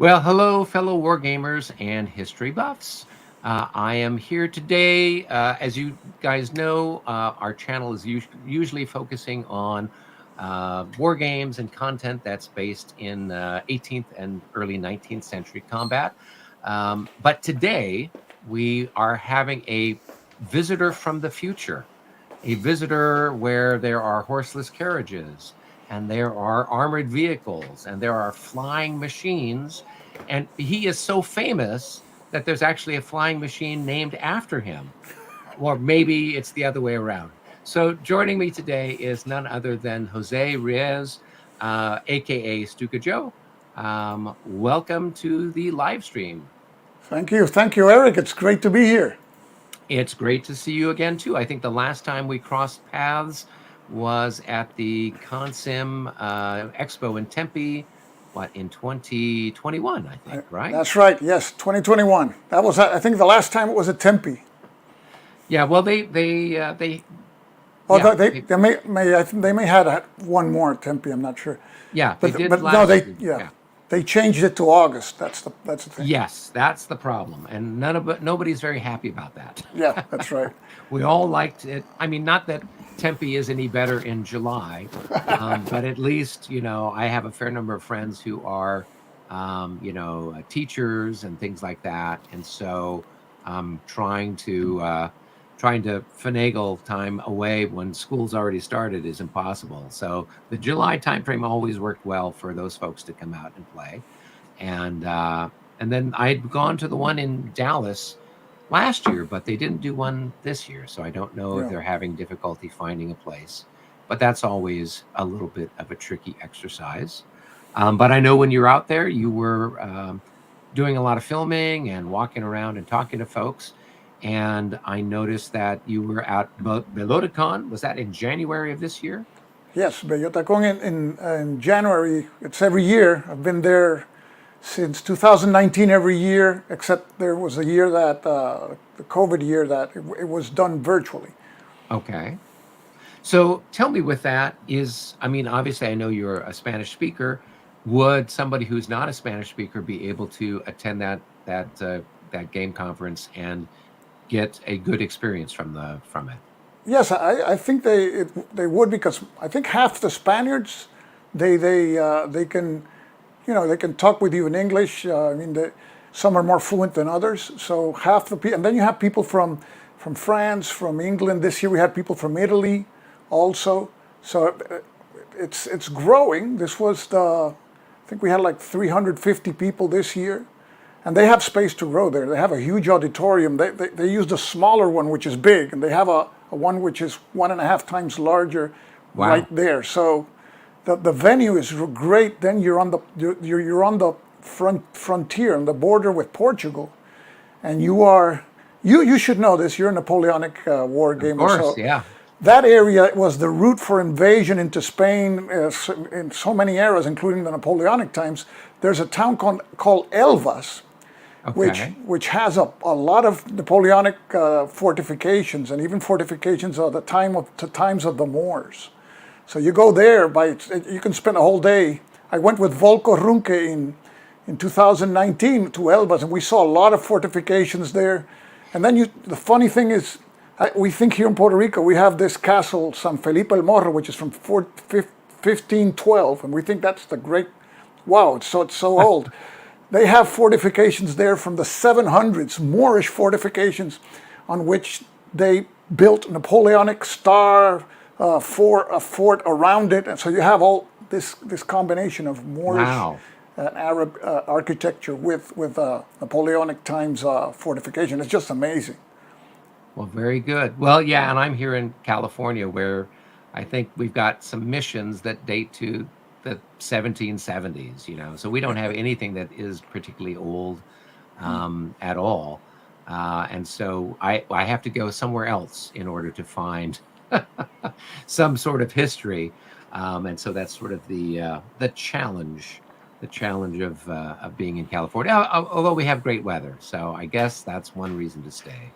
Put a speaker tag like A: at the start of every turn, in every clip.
A: Well, hello, fellow wargamers and history buffs. I am here today. As you guys know, our channel is usually focusing on war games and content that's based in 18th and early 19th century combat. But today, we are having a visitor from the future, a visitor where there are horseless carriages and there are armored vehicles and there are flying machines. And he is so famous that there's actually a flying machine named after him. Or maybe it's the other way around. So joining me today is none other than Jose Ruiz, aka Stuka Joe. Welcome to the live stream.
B: Thank you, Eric. It's great to be here.
A: It's great to see you again too. I think the last time we crossed paths was at the Consim Expo in Tempe, what, in 2021, I think, right?
B: That's right. Yes, 2021. That was, I think, the last time it was at Tempe.
A: Yeah, well, they
B: Oh,
A: yeah,
B: I think they may have had one more at Tempe. I'm not sure,
A: yeah, they did
B: but no,
A: last year. Yeah.
B: they changed it to August. That's the thing.
A: Yes, that's the problem, and nobody's very happy about that.
B: Yeah, that's right.
A: We all liked it. I mean, not that Tempe is any better in July, but at least I have a fair number of friends who are, teachers and things like that, and so trying to finagle time away when school's already started is impossible. So the July timeframe always worked well for those folks to come out and play, and then I'd gone to the one in Dallas last year, but they didn't do one this year. So I don't know if
B: Yeah.
A: they're having difficulty finding a place. But that's always a little bit of a tricky exercise. But I know when you're out there, you were doing a lot of filming and walking around and talking to folks. And I noticed that you were at Melodicon. Was that in January of this year?
B: Yes, Bellotacon in January. It's every year. I've been there since 2019 every year, except there was a year that the COVID year that it was done virtually.
A: Okay. So tell me with that I mean, obviously I know you're a Spanish speaker. Would somebody who's not a Spanish speaker be able to attend that game conference and get a good experience from it?
B: Yes, I think they would, because I think half the Spaniards they can, they can talk with you in English. I mean, some are more fluent than others. So half the people, and then you have people from France, from England. This year we had people from Italy also. So it's growing. This was I think we had like 350 people this year. And they have space to grow there. They have a huge auditorium. They use the smaller one, which is big, and they have a one which is 1.5 times larger right
A: Wow.
B: there. So the venue is great. Then you're on the frontier, on the border with Portugal, and you should know this. You're a Napoleonic war
A: Of
B: gamer,
A: course,
B: so
A: yeah.
B: that area was the route for invasion into Spain in so many eras, including the Napoleonic times. There's a town called Elvas,
A: Okay.
B: which has a lot of Napoleonic fortifications, and even fortifications of the times of the Moors. So you go there you can spend a whole day. I went with Volko Runke in 2019 to Elbas, and we saw a lot of fortifications there. And then the funny thing is, we think here in Puerto Rico we have this castle San Felipe el Morro, which is from 1512, and we think that's the great. Wow, it's so old. They have fortifications there from the 700s, Moorish fortifications, on which they built Napoleonic star for a fort around it, and so you have all this combination of Moorish
A: Wow.
B: and Arab architecture with Napoleonic times fortification. It's just amazing.
A: Well, very good. Well, yeah, and I'm here in California where I think we've got some missions that date to the 1770s, so we don't have anything that is particularly old at all. And so I have to go somewhere else in order to find some sort of history. And so that's sort of the challenge of being in California. Although we have great weather, so I guess that's one reason to stay.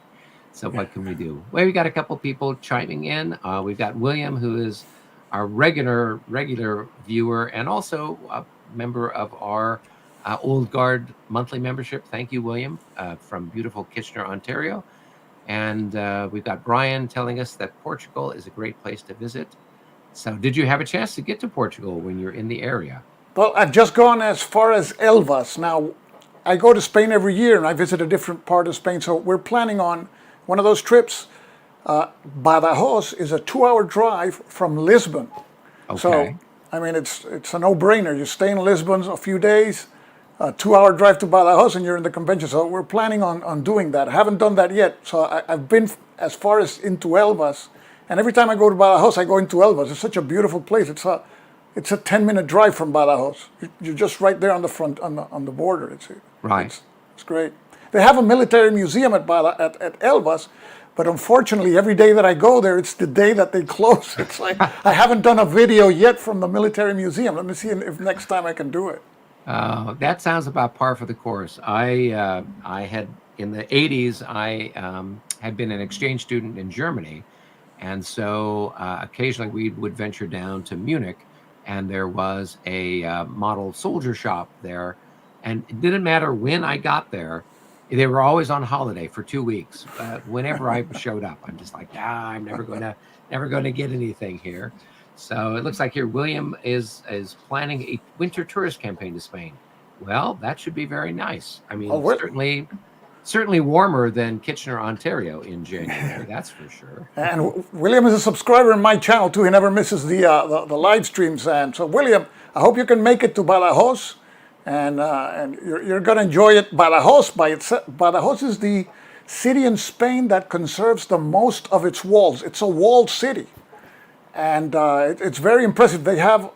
A: So what can we do? Well, we got a couple people chiming in. We've got William, who is our regular viewer and also a member of our Old Guard monthly membership. Thank you, William, from beautiful Kitchener, Ontario. And we've got Brian telling us that Portugal is a great place to visit. So, did you have a chance to get to Portugal when you're in the area?
B: Well, I've just gone as far as Elvas. Now, I go to Spain every year and I visit a different part of Spain. So we're planning on one of those trips. Badajoz is a 2-hour drive from Lisbon. So,
A: Okay.
B: I mean, it's a no-brainer. You stay in Lisbon a few days, a 2-hour drive to Badajoz, and you're in the convention. So we're planning on doing that. I haven't done that yet. So I've been as far as into Elvas, and every time I go to Badajoz, I go into Elvas. It's such a beautiful place. It's a 10-minute drive from Badajoz. You're just right there on the front on the border.
A: Right.
B: It's great. They have a military museum at Elvas, but unfortunately, every day that I go there, it's the day that they close. It's like I haven't done a video yet from the military museum. Let me see if next time I can do it.
A: That sounds about par for the course. I had in the '80s. I had been an exchange student in Germany, and so occasionally we would venture down to Munich, and there was a model soldier shop there, and it didn't matter when I got there. They were always on holiday for 2 weeks. Whenever I showed up, I'm just like, I'm never going to get anything here. So it looks like here William is planning a winter tourist campaign to Spain. Well, that should be very nice. I mean,
B: Oh,
A: certainly warmer than Kitchener, Ontario in January. That's for sure.
B: and William is a subscriber in my channel too. He never misses the live streams. And so, William, I hope you can make it to Badajoz, and you're going to enjoy it. Badajoz is the city in Spain that conserves the most of its walls. It's a walled city, and it's very impressive. They have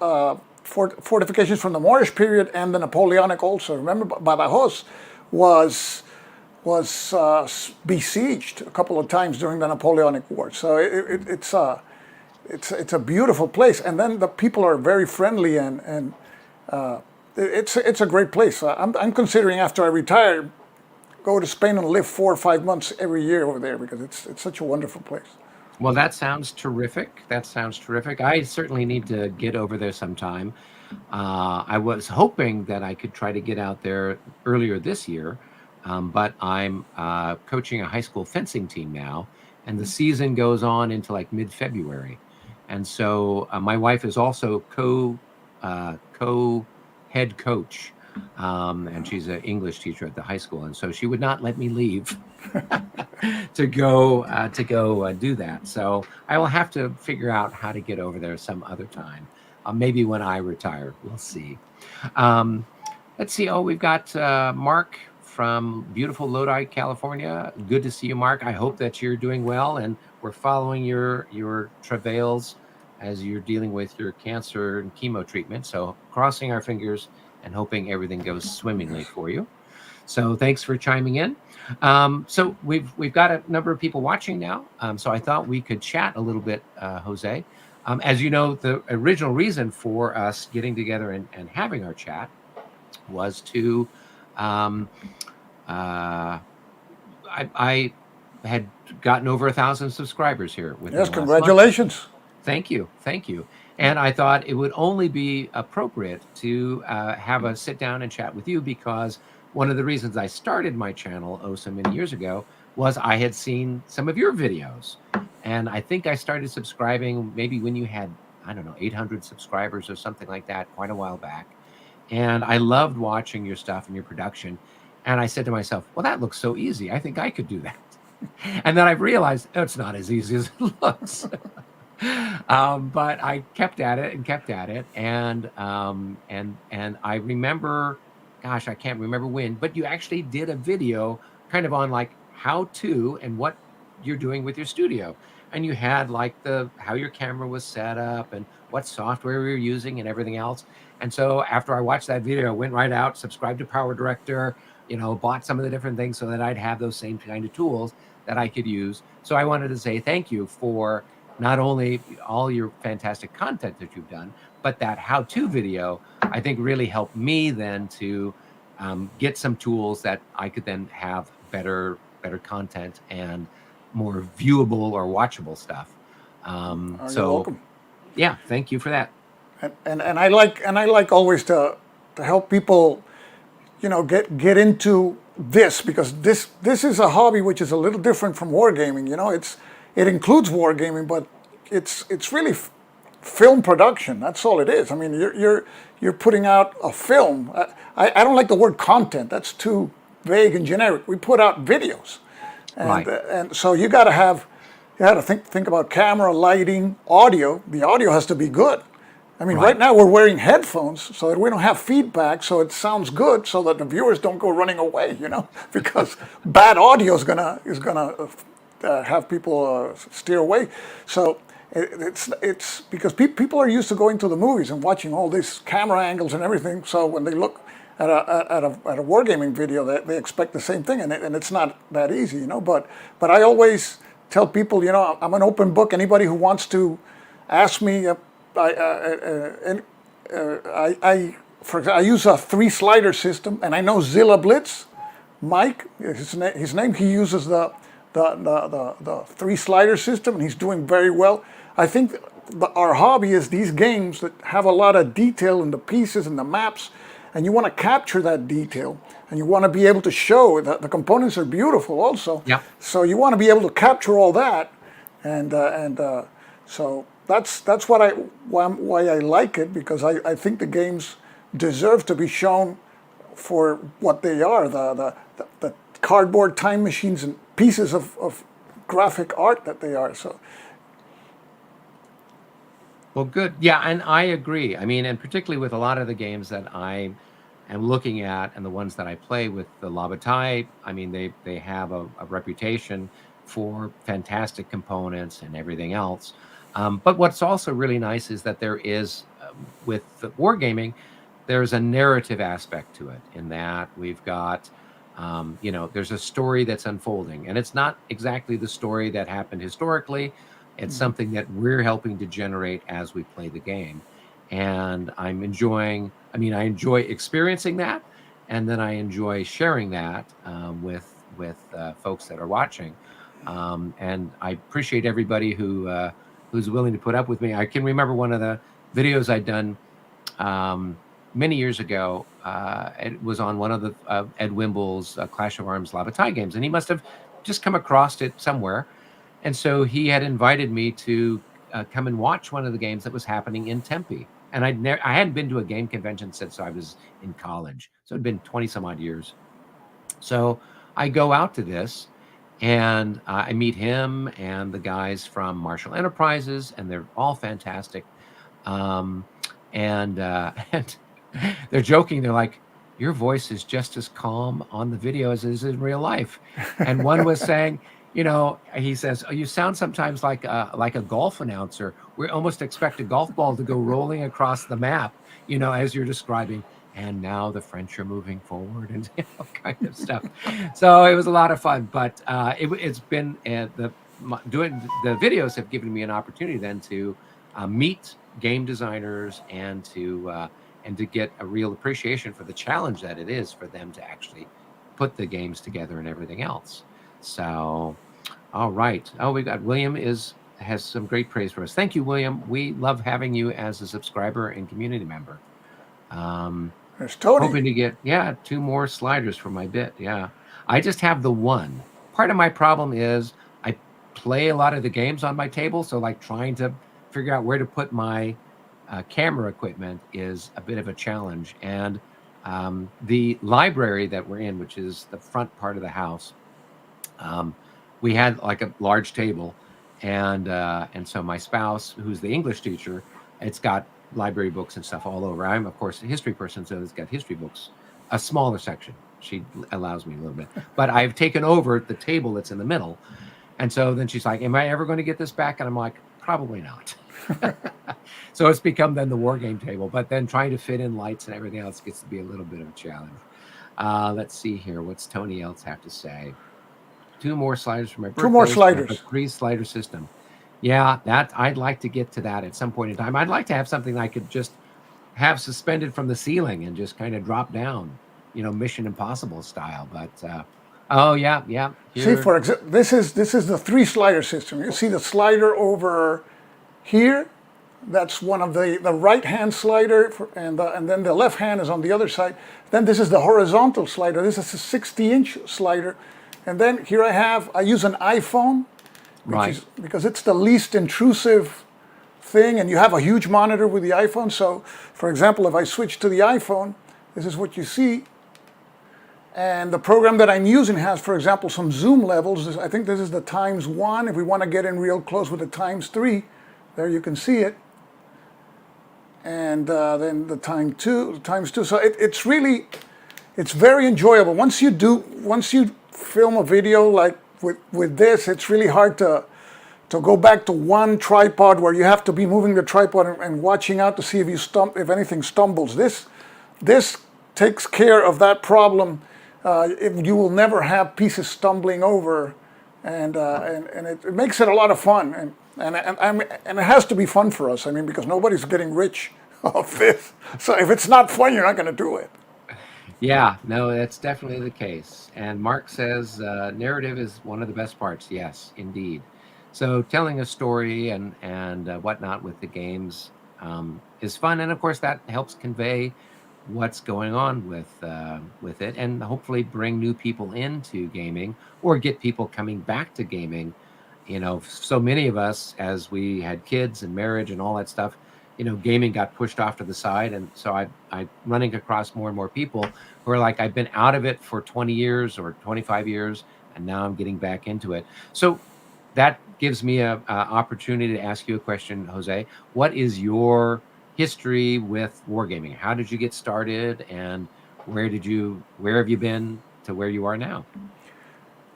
B: fortifications from the Moorish period and the Napoleonic also. Remember, Badajoz was besieged a couple of times during the Napoleonic War. So it's a beautiful place, and then the people are very friendly, and it's a great place. I'm considering after I retire, go to Spain and live 4 or 5 months every year over there because it's such a wonderful place.
A: Well, that sounds terrific. That sounds terrific. I certainly need to get over there sometime. I was hoping that I could try to get out there earlier this year, but I'm coaching a high school fencing team now, and the season goes on into like mid-February. And so my wife is also co-head coach, and she's an English teacher at the high school, and so she would not let me leave to go do that. So I will have to figure out how to get over there some other time. Maybe when I retire, we'll see. Let's see. Oh, we've got Mark from beautiful Lodi, California. Good to see you, Mark. I hope that you're doing well, and we're following your travails as you're dealing with your cancer and chemo treatment. So crossing our fingers and hoping everything goes swimmingly for you. So thanks for chiming in. So we've got a number of people watching now. So I thought we could chat a little bit, Jose. As you know, the original reason for us getting together and having our chat was to I had gotten over 1,000 subscribers here within
B: Yes,
A: the last
B: congratulations.
A: month. Thank you. And I thought it would only be appropriate to have a sit down and chat with you, because one of the reasons I started my channel so many years ago was I had seen some of your videos. And I think I started subscribing maybe when you had, I don't know, 800 subscribers or something like that, quite a while back. And I loved watching your stuff and your production. And I said to myself, well, that looks so easy. I think I could do that. And then I realized, oh, it's not as easy as it looks. But I kept at it, and I remember, gosh, I can't remember when, but you actually did a video kind of on like how to and what you're doing with your studio, and you had like how your camera was set up and what software we were using and everything else. And so after I watched that video, I went right out, subscribed to Power Director, bought some of the different things so that I'd have those same kind of tools that I could use. So I wanted to say thank you for not only all your fantastic content that you've done, but that how-to video, I think really helped me then to get some tools that I could then have better content and more viewable or watchable stuff.
B: You're welcome.
A: Yeah, thank you for that.
B: And I like always to help people get into this, because this is a hobby which is a little different from wargaming. It includes wargaming, but it's really film production. That's all it is. I mean, you're putting out a film. I don't like the word content. That's too vague and generic. We put out videos, and
A: Right.
B: and so you got to think about camera, lighting, audio. The audio has to be good. I mean, right
A: Right.
B: now we're wearing headphones so that we don't have feedback, so it sounds good, so that the viewers don't go running away, because bad audio is gonna have people steer away. So it's because people are used to going to the movies and watching all these camera angles and everything. So when they look at a wargaming video, they expect the same thing, and it's not that easy, But I always tell people, I'm an open book. Anybody who wants to ask me. For example, I use a 3-slider system, and I know Zilla Blitz, Mike, his name. He uses the 3-slider system, and he's doing very well. I think our hobby is these games that have a lot of detail in the pieces and the maps, and you want to capture that detail, and you want to be able to show that the components are beautiful also.
A: Yeah.
B: So you want to be able to capture all that, and so that's why I like it, because I think the games deserve to be shown for what they are, the cardboard time machines and pieces of graphic art that they are. So
A: Well, good. Yeah, and I agree. I mean, and particularly with a lot of the games that I am looking at and the ones that I play with the Lavatai, I mean, they have a reputation for fantastic components and everything else. But what's also really nice is that there is, with the wargaming, there's a narrative aspect to it, in that we've got, there's a story that's unfolding, and it's not exactly the story that happened historically. It's something that we're helping to generate as we play the game. And I enjoy experiencing that, and then I enjoy sharing that with folks that are watching. And I appreciate everybody who's willing to put up with me. I can remember one of the videos I'd done many years ago. It was on one of the Ed Wimble's Clash of Arms Lavatai games, and he must have just come across it somewhere. And so he had invited me to come and watch one of the games that was happening in Tempe. And I hadn't been to a game convention since I was in college, so it'd been 20 some odd years. So I go out to this, and I meet him and the guys from Marshall Enterprises, and they're all fantastic. Um, and and they're joking. They're like, "Your voice is just as calm on the video as it is in real life." And one was saying, he says, "Oh, you sound sometimes like a golf announcer. We almost expect a golf ball to go rolling across the map, as you're describing. And now the French are moving forward," and kind of stuff. So it was a lot of fun. But it's been doing the videos have given me an opportunity then to meet game designers, and to get a real appreciation for the challenge that it is for them to actually put the games together and everything else. So, all right. Oh, we got William has some great praise for us. Thank you, William. We love having you as a subscriber and community member.
B: there's Tony.
A: Hoping to get 2 more sliders for my bit. Yeah, I just have the one. Part of my problem is I play a lot of the games on my table, so like trying to figure out where to put my camera equipment is a bit of a challenge. And the library that we're in, which is the front part of the house, we had like a large table, and so my spouse, who's the English teacher, it's got library books and stuff all over. I'm of course a history person, so it's got history books, a smaller section. She allows me a little bit, but I've taken over the table that's in the middle. And so then she's like, "Am I ever going to get this back?" And I'm like, "Probably not." So it's become then the war game table, but then trying to fit in lights and everything else gets to be a little bit of a challenge. Let's see here. What's Tony else have to say? 2 more sliders for my birthday.
B: 2 more sliders.
A: A 3-slider system. Yeah, that I'd like to get to that at some point in time. I'd like to have something I could just have suspended from the ceiling and just kind of drop down, Mission Impossible style. But oh yeah.
B: See, for example, this is the 3-slider system. You see the slider over here, That's one of the right hand slider, and then the left hand is on the other side. Then this is the horizontal slider. This is a 60-inch slider. And then here I use an iPhone,
A: Right.
B: because it's the least intrusive thing, and you have a huge monitor with the iPhone. So, for example, if I switch to the iPhone, this is what you see. And the program that I'm using has, for example, some zoom levels. I think this is the ×1. If we want to get in real close with the ×3, there you can see it. And then the ×2. So it's very enjoyable. Once you film a video like with this, it's really hard to go back to one tripod where you have to be moving the tripod and watching out to see if anything stumbles. This takes care of that problem. You will never have pieces stumbling over, and it makes it a lot of fun. And it has to be fun for us. I mean, because nobody's getting rich off this. So if it's not fun, you're not going to do it.
A: Yeah, no, that's definitely the case. And Mark says narrative is one of the best parts. Yes, indeed. So telling a story and whatnot with the games is fun, and of course that helps convey what's going on with it, and hopefully bring new people into gaming or get people coming back to gaming. You know, so many of us, as we had kids and marriage and all that stuff, you know, gaming got pushed off to the side, and so I'm running across more and more people who are like, I've been out of it for 20 years or 25 years, and now I'm getting back into it. So that gives me a opportunity to ask you a question, Jose. What is your history with wargaming? How did you get started, and where have you been to where you are now?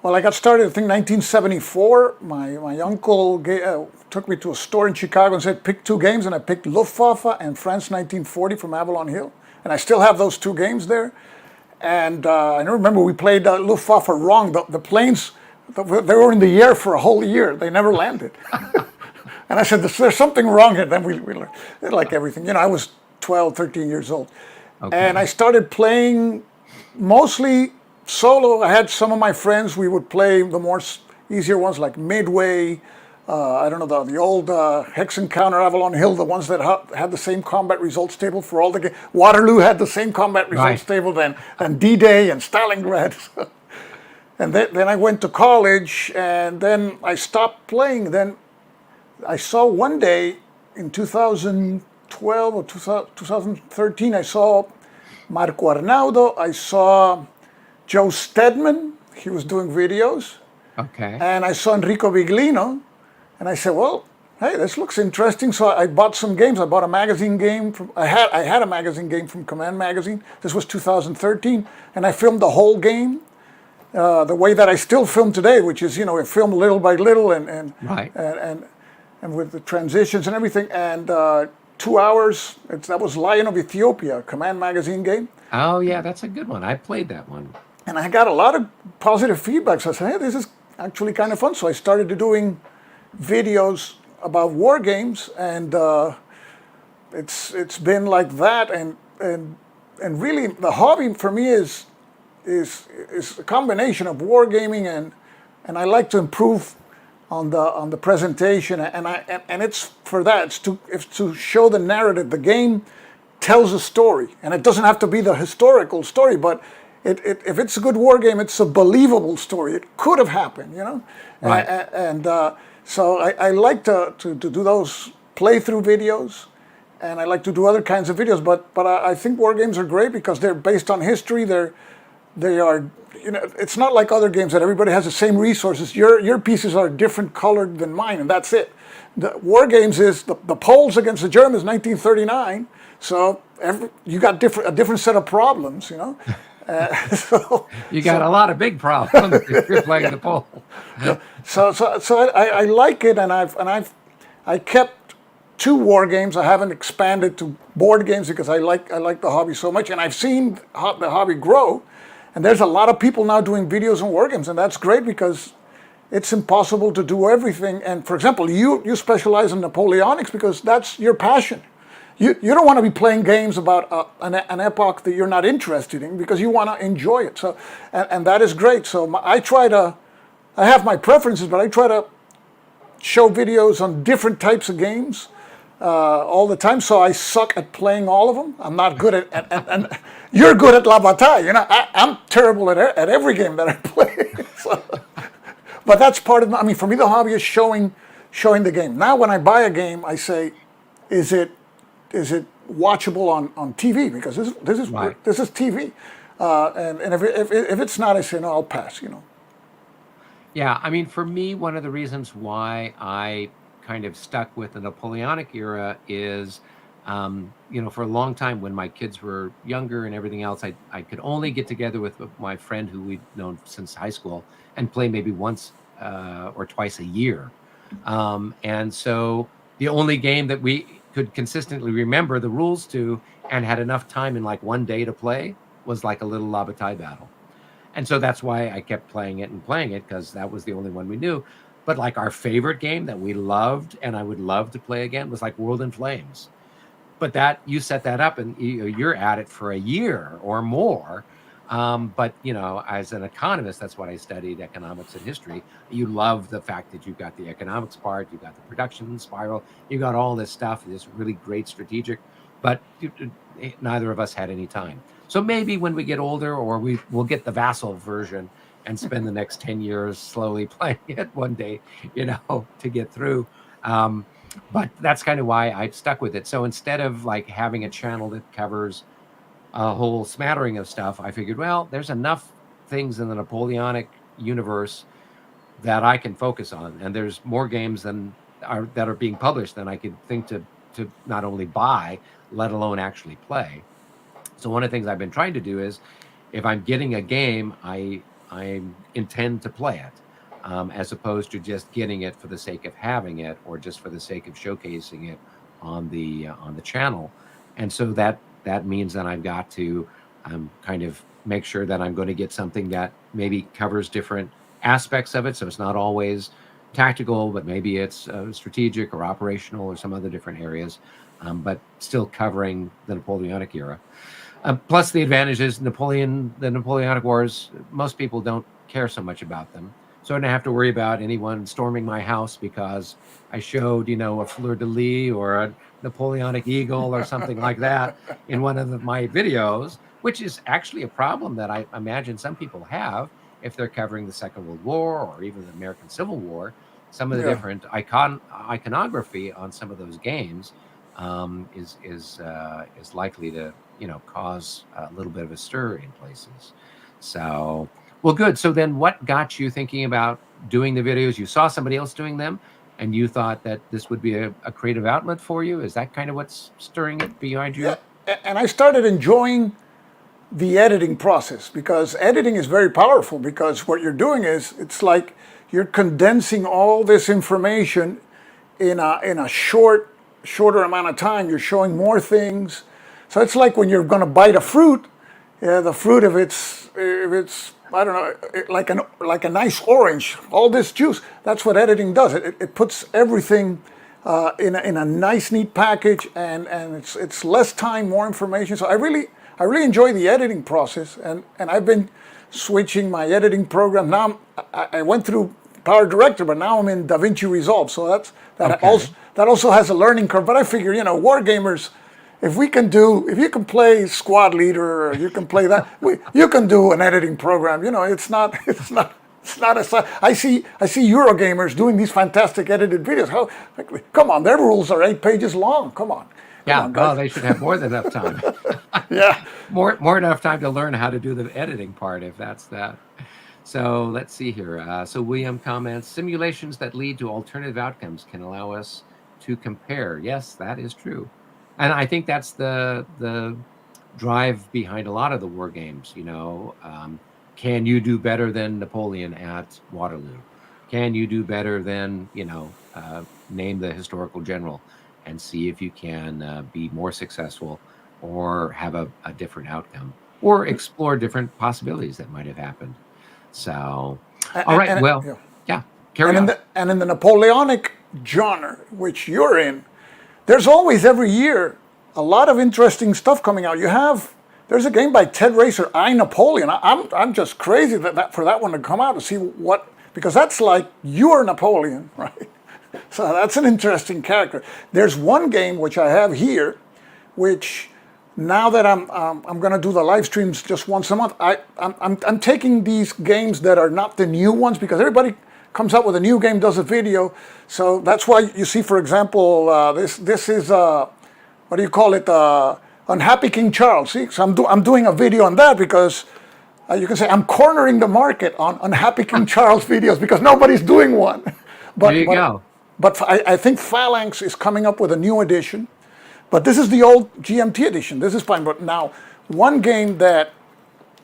B: Well, I got started, I think, 1974. My uncle took me to a store in Chicago and said, pick 2 games, and I picked Luftwaffe and France 1940 from Avalon Hill. And I still have those 2 games there. And I remember we played Luftwaffe wrong. The planes, they were in the air for a whole year. They never landed. And I said, there's something wrong here. Then we learned, like everything. You know, I was 12, 13 years old. Okay. And I started playing mostly solo. I had some of my friends. We would play the more easier ones like Midway, I don't know, the old Hex Encounter, Avalon Hill, the ones that had the same combat results table for all the games. Waterloo had the same combat results table than D-Day and Stalingrad. And then I went to college, and then I stopped playing. Then I saw one day in 2012 or 2013, I saw Marco Arnaudo, I saw Joe Stedman, he was doing videos.
A: Okay.
B: And I saw Enrico Viglino, and I said, well, hey, this looks interesting. So I bought some games. I bought a magazine game. I had a magazine game from Command Magazine. This was 2013, and I filmed the whole game the way that I still film today, which is, you know, I film little by little and with the transitions and everything. And 2 hours. That was Lion of Ethiopia, Command Magazine game.
A: Oh yeah, that's a good one. I played that one.
B: And I got a lot of positive feedback. So I said, hey, this is actually kind of fun. So I started doing videos about war games, and it's been like that. And really, the hobby for me is a combination of wargaming and I like to improve on the presentation, and it's for that. It's to show the narrative. The game tells a story, and it doesn't have to be the historical story, but if it's a good war game, it's a believable story. It could have happened, you know.
A: Right.
B: So I like to do those playthrough videos, and I like to do other kinds of videos. But I think war games are great because they're based on history. They are, you know, it's not like other games that everybody has the same resources. Your pieces are different colored than mine, and that's it. The war games is the Poles against the Germans, 1939. So you got a different set of problems, you know.
A: You got a lot of big problems if you're playing the Poles.
B: So I like it, and I kept 2 war games. I haven't expanded to board games because I like the hobby so much, and I've seen the hobby grow. And there's a lot of people now doing videos on war games, and that's great because it's impossible to do everything. And for example, you specialize in Napoleonics because that's your passion. You don't want to be playing games about an epoch that you're not interested in because you want to enjoy it. So, and that is great. So I have my preferences, but I try to show videos on different types of games. all the time, so I suck at playing all of them. I'm not good and you're good at La Bataille. You know, I'm terrible at every game that I play. So, but that's part of. I mean, for me, the hobby is showing the game. Now, when I buy a game, I say, is it watchable on TV? Because
A: Right.
B: this is TV. And if it's not, I say no, I'll pass. You know.
A: Yeah, I mean, for me, one of the reasons why I kind of stuck with the Napoleonic era is, for a long time when my kids were younger and everything else, I could only get together with my friend who we'd known since high school and play maybe once or twice a year. And so the only game that we could consistently remember the rules to and had enough time in like one day to play was like a little La Bataille battle. And so that's why I kept playing it because that was the only one we knew. But like our favorite game that we loved and I would love to play again was like World in Flames. But that you set that up and you're at it for a year or more. But as an economist, that's what I studied, economics and history. You love the fact that you've got the economics part, you've got the production spiral, you got all this stuff, this really great strategic. But neither of us had any time. So maybe when we get older, or we'll get the Vassal version and spend the next 10 years slowly playing it one day, to get through. But that's kind of why I stuck with it. So instead of like having a channel that covers a whole smattering of stuff, I figured, well, there's enough things in the Napoleonic universe that I can focus on. And there's more games that are being published than I could think to not only buy, let alone actually play. So one of the things I've been trying to do is, if I'm getting a game, I intend to play it, as opposed to just getting it for the sake of having it, or just for the sake of showcasing it on the channel. And so that means that I've got to kind of make sure that I'm going to get something that maybe covers different aspects of it. So it's not always tactical, but maybe it's strategic or operational or some other different areas, but still covering the Napoleonic era. Plus, the advantage is the Napoleonic Wars, most people don't care so much about them. So I don't have to worry about anyone storming my house because I showed, a fleur-de-lis or a Napoleonic eagle or something like that in one of my videos, which is actually a problem that I imagine some people have if they're covering the Second World War or even the American Civil War. Some of the
B: Yeah.
A: different iconography on some of those games is likely to cause a little bit of a stir in places. So, well, good. So then, what got you thinking about doing the videos? You saw somebody else doing them, and you thought that this would be a creative outlet for you. Is that kind of what's stirring it behind you?
B: Yeah, and I started enjoying the editing process, because editing is very powerful, because what you're doing is, it's like you're condensing all this information in a shorter amount of time. You're showing more things. So it's like when you're going to bite a fruit, the fruit, if it's I don't know, like a nice orange, all this juice. That's what editing does. It puts everything in a nice, neat package, and it's less time, more information. So I really enjoy the editing process, and I've been switching my editing program. Now I went through Power Director, but now I'm in DaVinci Resolve. So that also has a learning curve. But I figure, war gamers, if you can play Squad Leader, or you can play that, you can do an editing program. It's not I see Eurogamers doing these fantastic edited videos. Come on, their rules are 8 pages long. Come on.
A: Yeah, well, they should have more than enough time.
B: Yeah.
A: more enough time to learn how to do the editing part, if that's that. So let's see here. So William comments, simulations that lead to alternative outcomes can allow us to compare. Yes, that is true. And I think that's the drive behind a lot of the war games. Can you do better than Napoleon at Waterloo? Can you do better than, name the historical general, and see if you can be more successful or have a different outcome, or explore different possibilities that might have happened. So, all right, well, yeah, carry on.
B: And in the Napoleonic genre, which you're in, there's always, every year, a lot of interesting stuff coming out. There's a game by Ted Racer, I, Napoleon. I'm just crazy for that one to come out, to see because that's like you're Napoleon, right? So that's an interesting character. There's one game which I have here, which now that I'm going to do the live streams just once a month, I'm taking these games that are not the new ones because everybody comes out with a new game, does a video. So that's why you see, for example, this is what do you call it? Unhappy King Charles. See, so I'm doing a video on that because you can say I'm cornering the market on Unhappy King Charles videos because nobody's doing one.
A: There you go.
B: But I think Phalanx is coming up with a new edition. But this is the old GMT edition. This is fine. But now, one game that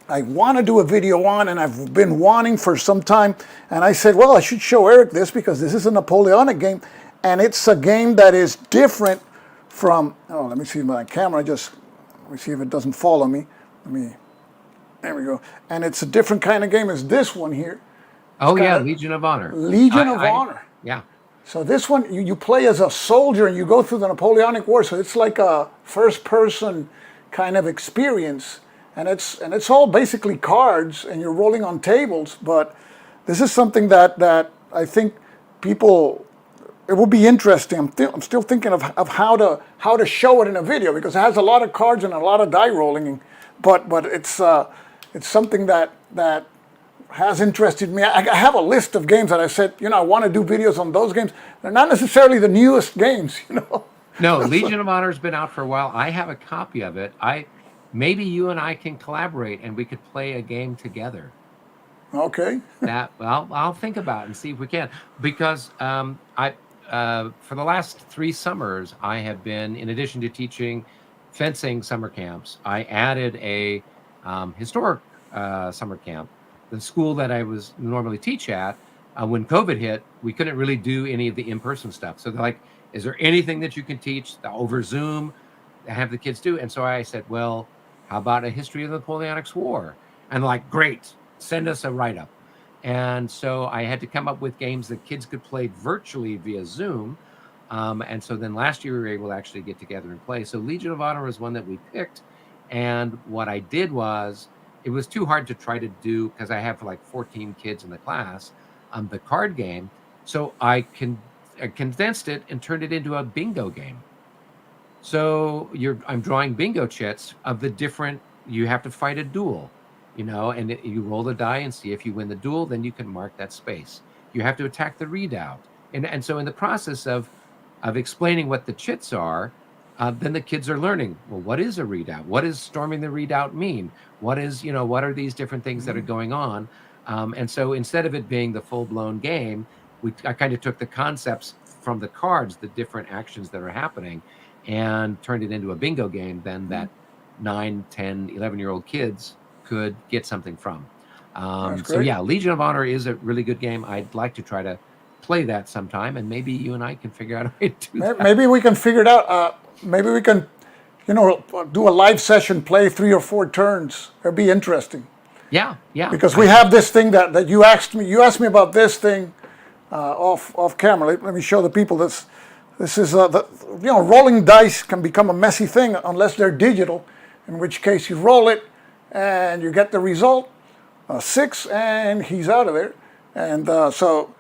B: I want to do a video on, and I've been wanting for some time, and I said, well, I should show Eric this because this is a Napoleonic game, and it's a game that is different from. Oh, let me see my camera. Let me see if it doesn't follow me. There we go. And it's a different kind of game as this one here.
A: Oh yeah, Legion of Honor.
B: Legion of Honor.
A: Yeah.
B: So this one, you play as a soldier and you go through the Napoleonic War. So it's like a first-person kind of experience, and it's all basically cards, and you're rolling on tables. But this is something that I think people, it will be interesting. I'm still thinking of how to show it in a video because it has a lot of cards and a lot of die rolling. But it's something that has interested me. I have a list of games that I said, I want to do videos on those games. They're not necessarily the newest games,
A: No, Legion of Honor has been out for a while. I have a copy of it. Maybe you and I can collaborate and we could play a game together.
B: Okay.
A: I'll think about it and see if we can. Because for the last 3 summers, I have been, in addition to teaching fencing summer camps, I added a historic summer camp. The school that I was normally teach at, when COVID hit, we couldn't really do any of the in-person stuff. So they're like, is there anything that you can teach over Zoom, have the kids do? And so I said, well, how about a history of the Napoleonic War? And like, great, send us a write-up. And so I had to come up with games that kids could play virtually via Zoom. And so then last year we were able to actually get together and play. So Legion of Honor was one that we picked. And what I did was, it was too hard to try to do because I have like 14 kids in the class, the card game. So I condensed it and turned it into a bingo game. So I'm drawing bingo chits of the different. You have to fight a duel, and you roll the die and see if you win the duel. Then you can mark that space. You have to attack the redoubt, and so in the process of explaining what the chits are. Then the kids are learning, well, what is a redoubt? What does storming the redoubt mean? What are these different things that are going on? And so instead of it being the full-blown game, I kind of took the concepts from the cards, the different actions that are happening, and turned it into a bingo game then that 9, 10, 11-year-old kids could get something from. So yeah, Legion of Honor is a really good game. I'd like to try to play that sometime, and maybe you and I can figure out a way to do that.
B: Maybe we can figure it out. Maybe we can, do a live session, play 3 or 4 turns. It'd be interesting.
A: Yeah.
B: Because we have this thing that you asked me. You asked me about this thing off camera. Let me show the people this. This is rolling dice can become a messy thing unless they're digital, in which case you roll it and you get the result, 6, and he's out of there. And so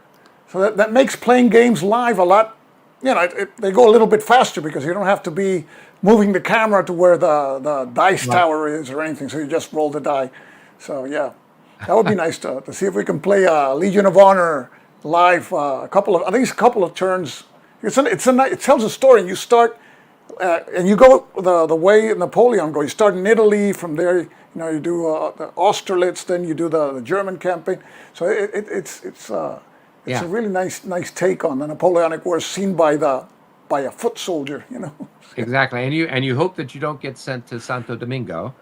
B: that makes playing games live a lot. They go a little bit faster because you don't have to be moving the camera to where the dice tower is or anything. So you just roll the die. So yeah, that would be nice to see if we can play Legion of Honor live. At least a couple of turns. It tells a story. You start and you go the way Napoleon goes. You start in Italy. From there, you do the Austerlitz. Then you do the German campaign. So it's a really nice take on the Napoleonic Wars seen by a foot soldier,
A: Exactly, and you hope that you don't get sent to Santo Domingo,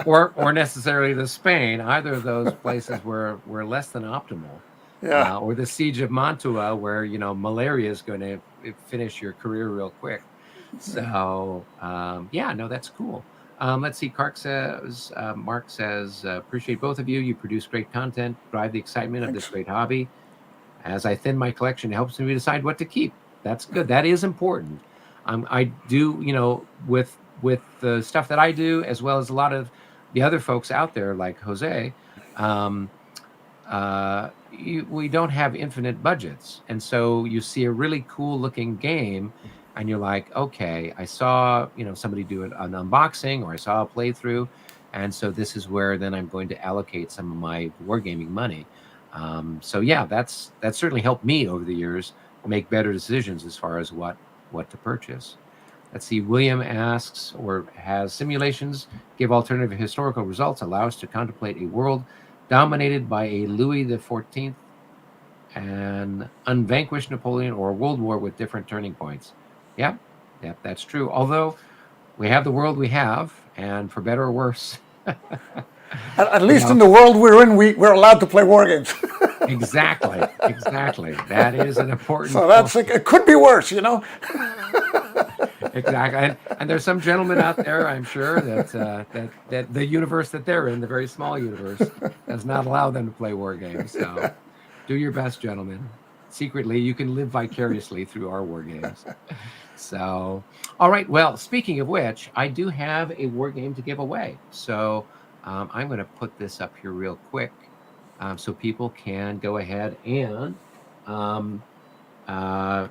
A: or necessarily to Spain. Either of those places were less than optimal.
B: Yeah.
A: Or the siege of Mantua, where malaria is going to finish your career real quick. So that's cool. Let's see. Mark says, appreciate both of you. You produce great content, drive the excitement of this great hobby. As I thin my collection, it helps me decide what to keep. That's good. That is important. I do, with the stuff that I do, as well as a lot of the other folks out there, like Jose, we don't have infinite budgets, and so you see a really cool looking game, and you're like, okay, I saw somebody do an unboxing, or I saw a playthrough, and so this is where then I'm going to allocate some of my wargaming money. So yeah, that's certainly helped me over the years make better decisions as far as what to purchase. Let's see. William asks, or has simulations give alternative historical results, allow us to contemplate a world dominated by a Louis the 14th, an unvanquished Napoleon, or a world war with different turning points. Yep, yep, that's true. Although we have the world we have, and for better or worse,
B: At
A: you
B: least
A: know,
B: in the world we're in, we're allowed to play war games.
A: exactly, exactly. That is an important
B: So that's
A: point.
B: like, it could be worse, you know.
A: Exactly, and there's some gentlemen out there, I'm sure, that the universe that they're in, the very small universe, does not allow them to play war games. So, do your best, gentlemen. Secretly, you can live vicariously through our war games. So, all right. Well, speaking of which, I do have a war game to give away. So, I'm going to put this up here real quick, so people can go ahead and um, uh,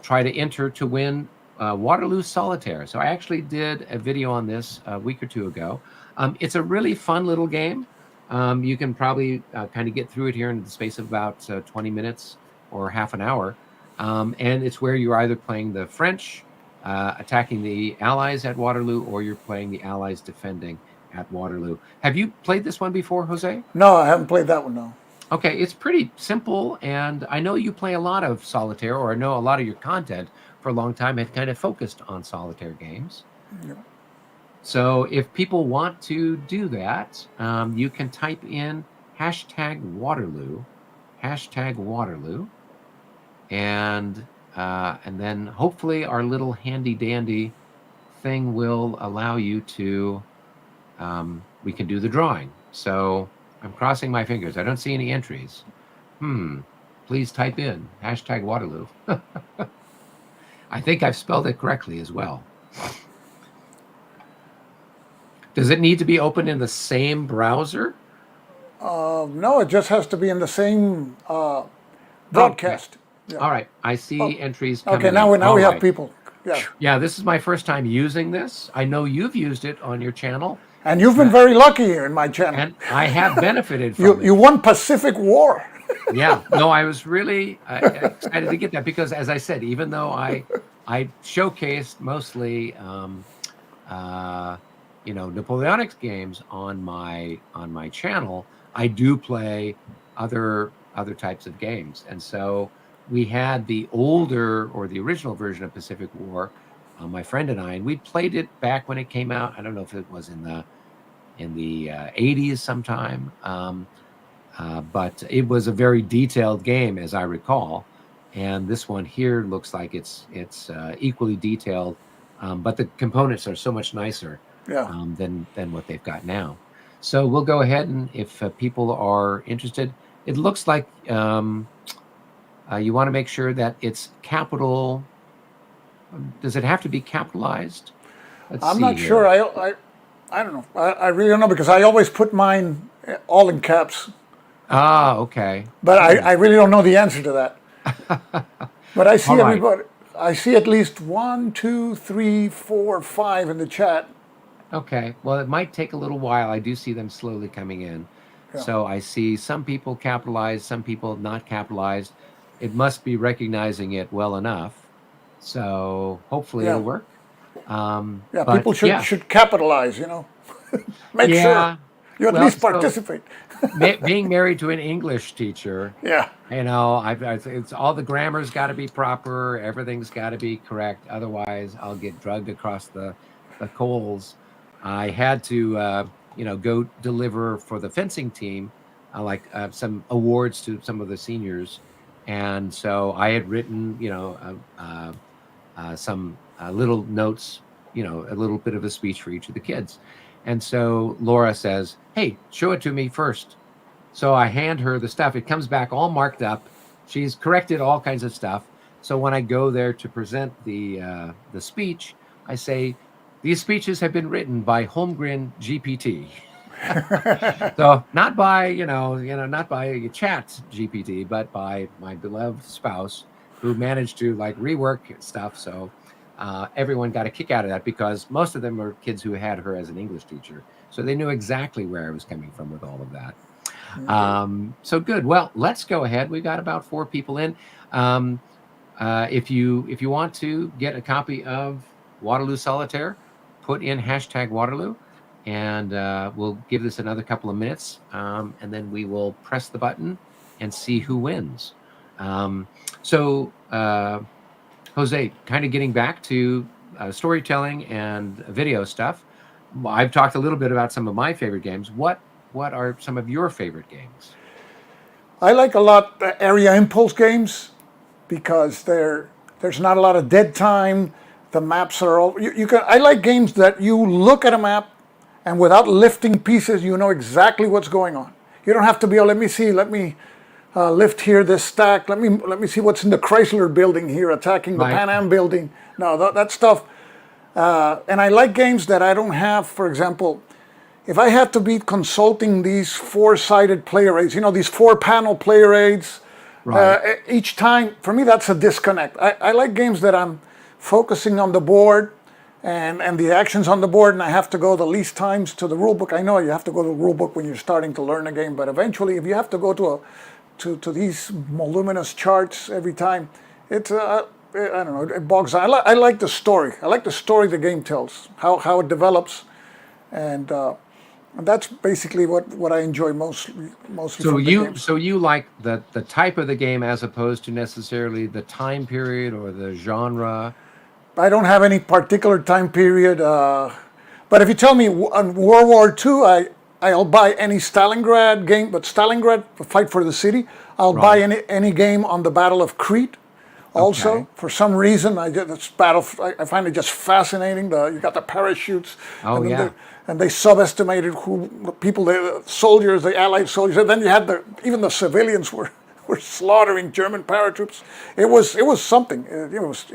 A: try to enter to win Waterloo Solitaire. So I actually did a video on this a week or two ago. It's a really fun little game. You can probably kind of get through it here in the space of about 20 minutes or half an hour. And it's where you're either playing the French attacking the Allies at Waterloo, or you're playing the Allies defending at Waterloo. Have you played this one before, Jose?
B: No, I haven't played that one. No.
A: Okay, it's pretty simple, and I know you play a lot of solitaire, or I know a lot of your content for a long time had kind of focused on solitaire games.
B: Yeah.
A: So if people want to do that, you can type in hashtag Waterloo, and then hopefully our little handy dandy thing will allow you to. We can do the drawing. So I'm crossing my fingers. I don't see any entries. Please type in hashtag Waterloo. I think I've spelled it correctly as well. Does it need to be open in the same browser?
B: No, it just has to be in the same broadcast. Yeah.
A: All right. I see entries coming
B: Okay, now
A: in.
B: now we
A: All
B: have
A: right.
B: people. Yeah.
A: Yeah, this is my first time using this. I know you've used it on your channel,
B: And you've been very lucky here in my channel.
A: and I have benefited
B: You
A: from
B: you
A: it.
B: won Pacific War.
A: Yeah, no, I was really excited to get that, because, as I said, even though I showcased mostly Napoleonic games on my channel, I do play other types of games, and so we had the older, or the original version of Pacific War. My friend and I, and we played it back when it came out. I don't know if it was in the 80s sometime. But it was a very detailed game, as I recall, and this one here looks like it's equally detailed, but the components are so much nicer
B: Yeah.
A: than what they've got now. So we'll go ahead, and if people are interested, it looks like you want to make sure that it's capital. Does it have to be capitalized? Let's
B: I'm
A: see
B: not
A: here.
B: sure. I don't know. I really don't know, because I always put mine all in caps.
A: Ah, okay.
B: But I really don't know the answer to that. But I see
A: All right.
B: everybody. I see at least 1, 2, 3, 4, 5 in the chat.
A: Okay. Well, it might take a little while. I do see them slowly coming in.
B: Yeah.
A: So I see some people capitalized, some people not capitalized. It must be recognizing it well enough. So hopefully
B: Yeah.
A: it'll work.
B: Yeah,
A: But
B: people should
A: yeah.
B: should capitalize. Make
A: Yeah.
B: sure you at
A: Well,
B: least
A: so
B: participate.
A: being married to an English teacher,
B: Yeah.
A: it's all the grammar's got to be proper. Everything's got to be correct. Otherwise, I'll get drugged across the coals. I had to, go deliver for the fencing team, some awards to some of the seniors, and so I had written, some little notes, a little bit of a speech for each of the kids. And so Laura says, "Hey, show it to me first." So I hand her the stuff. It comes back all marked up. She's corrected all kinds of stuff. So when I go there to present the speech, I say, "These speeches have been written by Holmgren GPT." So not by not by Chat GPT, but by my beloved spouse who managed to like rework stuff. So everyone got a kick out of that because most of them were kids who had her as an English teacher, so they knew exactly where I was coming from with all of that.
B: Okay.
A: So good. Well, let's go ahead. We've got about 4 people in. Um, if you want to get a copy of Waterloo Solitaire, put in hashtag Waterloo, and we'll give this another couple of minutes, and then we will press the button and see who wins. Um, so, Jose, kind of getting back to storytelling and video stuff. I've talked a little bit about some of my favorite games. What are some of your favorite games?
B: I like a lot the area impulse games because there's not a lot of dead time. The maps are all you can. I like games that you look at a map and without lifting pieces, you know exactly what's going on. You don't have to be. Oh, let me see. Let me lift here this stack. Let me see what's in the Chrysler building here attacking the
A: Right,
B: Pan Am building. No, that stuff. And I like games that I don't have. For example, if I have to be consulting these four-sided player aids, these four-panel player aids,
A: right.
B: each time, for me, that's a disconnect. I like games that I'm focusing on the board and the actions on the board, and I have to go the least times to the rule book. I know you have to go to the rule book when you're starting to learn a game, but eventually, if you have to go to these voluminous charts every time, it's I don't know, it bogs down. I like the story. I like the story the game tells, how it develops, and that's basically what I enjoy mostly
A: So
B: from the
A: you
B: games.
A: so you like the type of the game as opposed to necessarily the time period or the genre.
B: I don't have any particular time period, but if you tell me on World War II, I'll buy any Stalingrad game. But Stalingrad, Fight for the City, I'll buy
A: Right.
B: any game on the Battle of Crete.
A: Okay.
B: Also, for some reason, this battle I find it just fascinating. You got the parachutes,
A: Oh
B: and then
A: yeah.
B: they subestimated who the people, the soldiers, the Allied soldiers, and then you had even the civilians were were slaughtering German paratroops. It was something. It was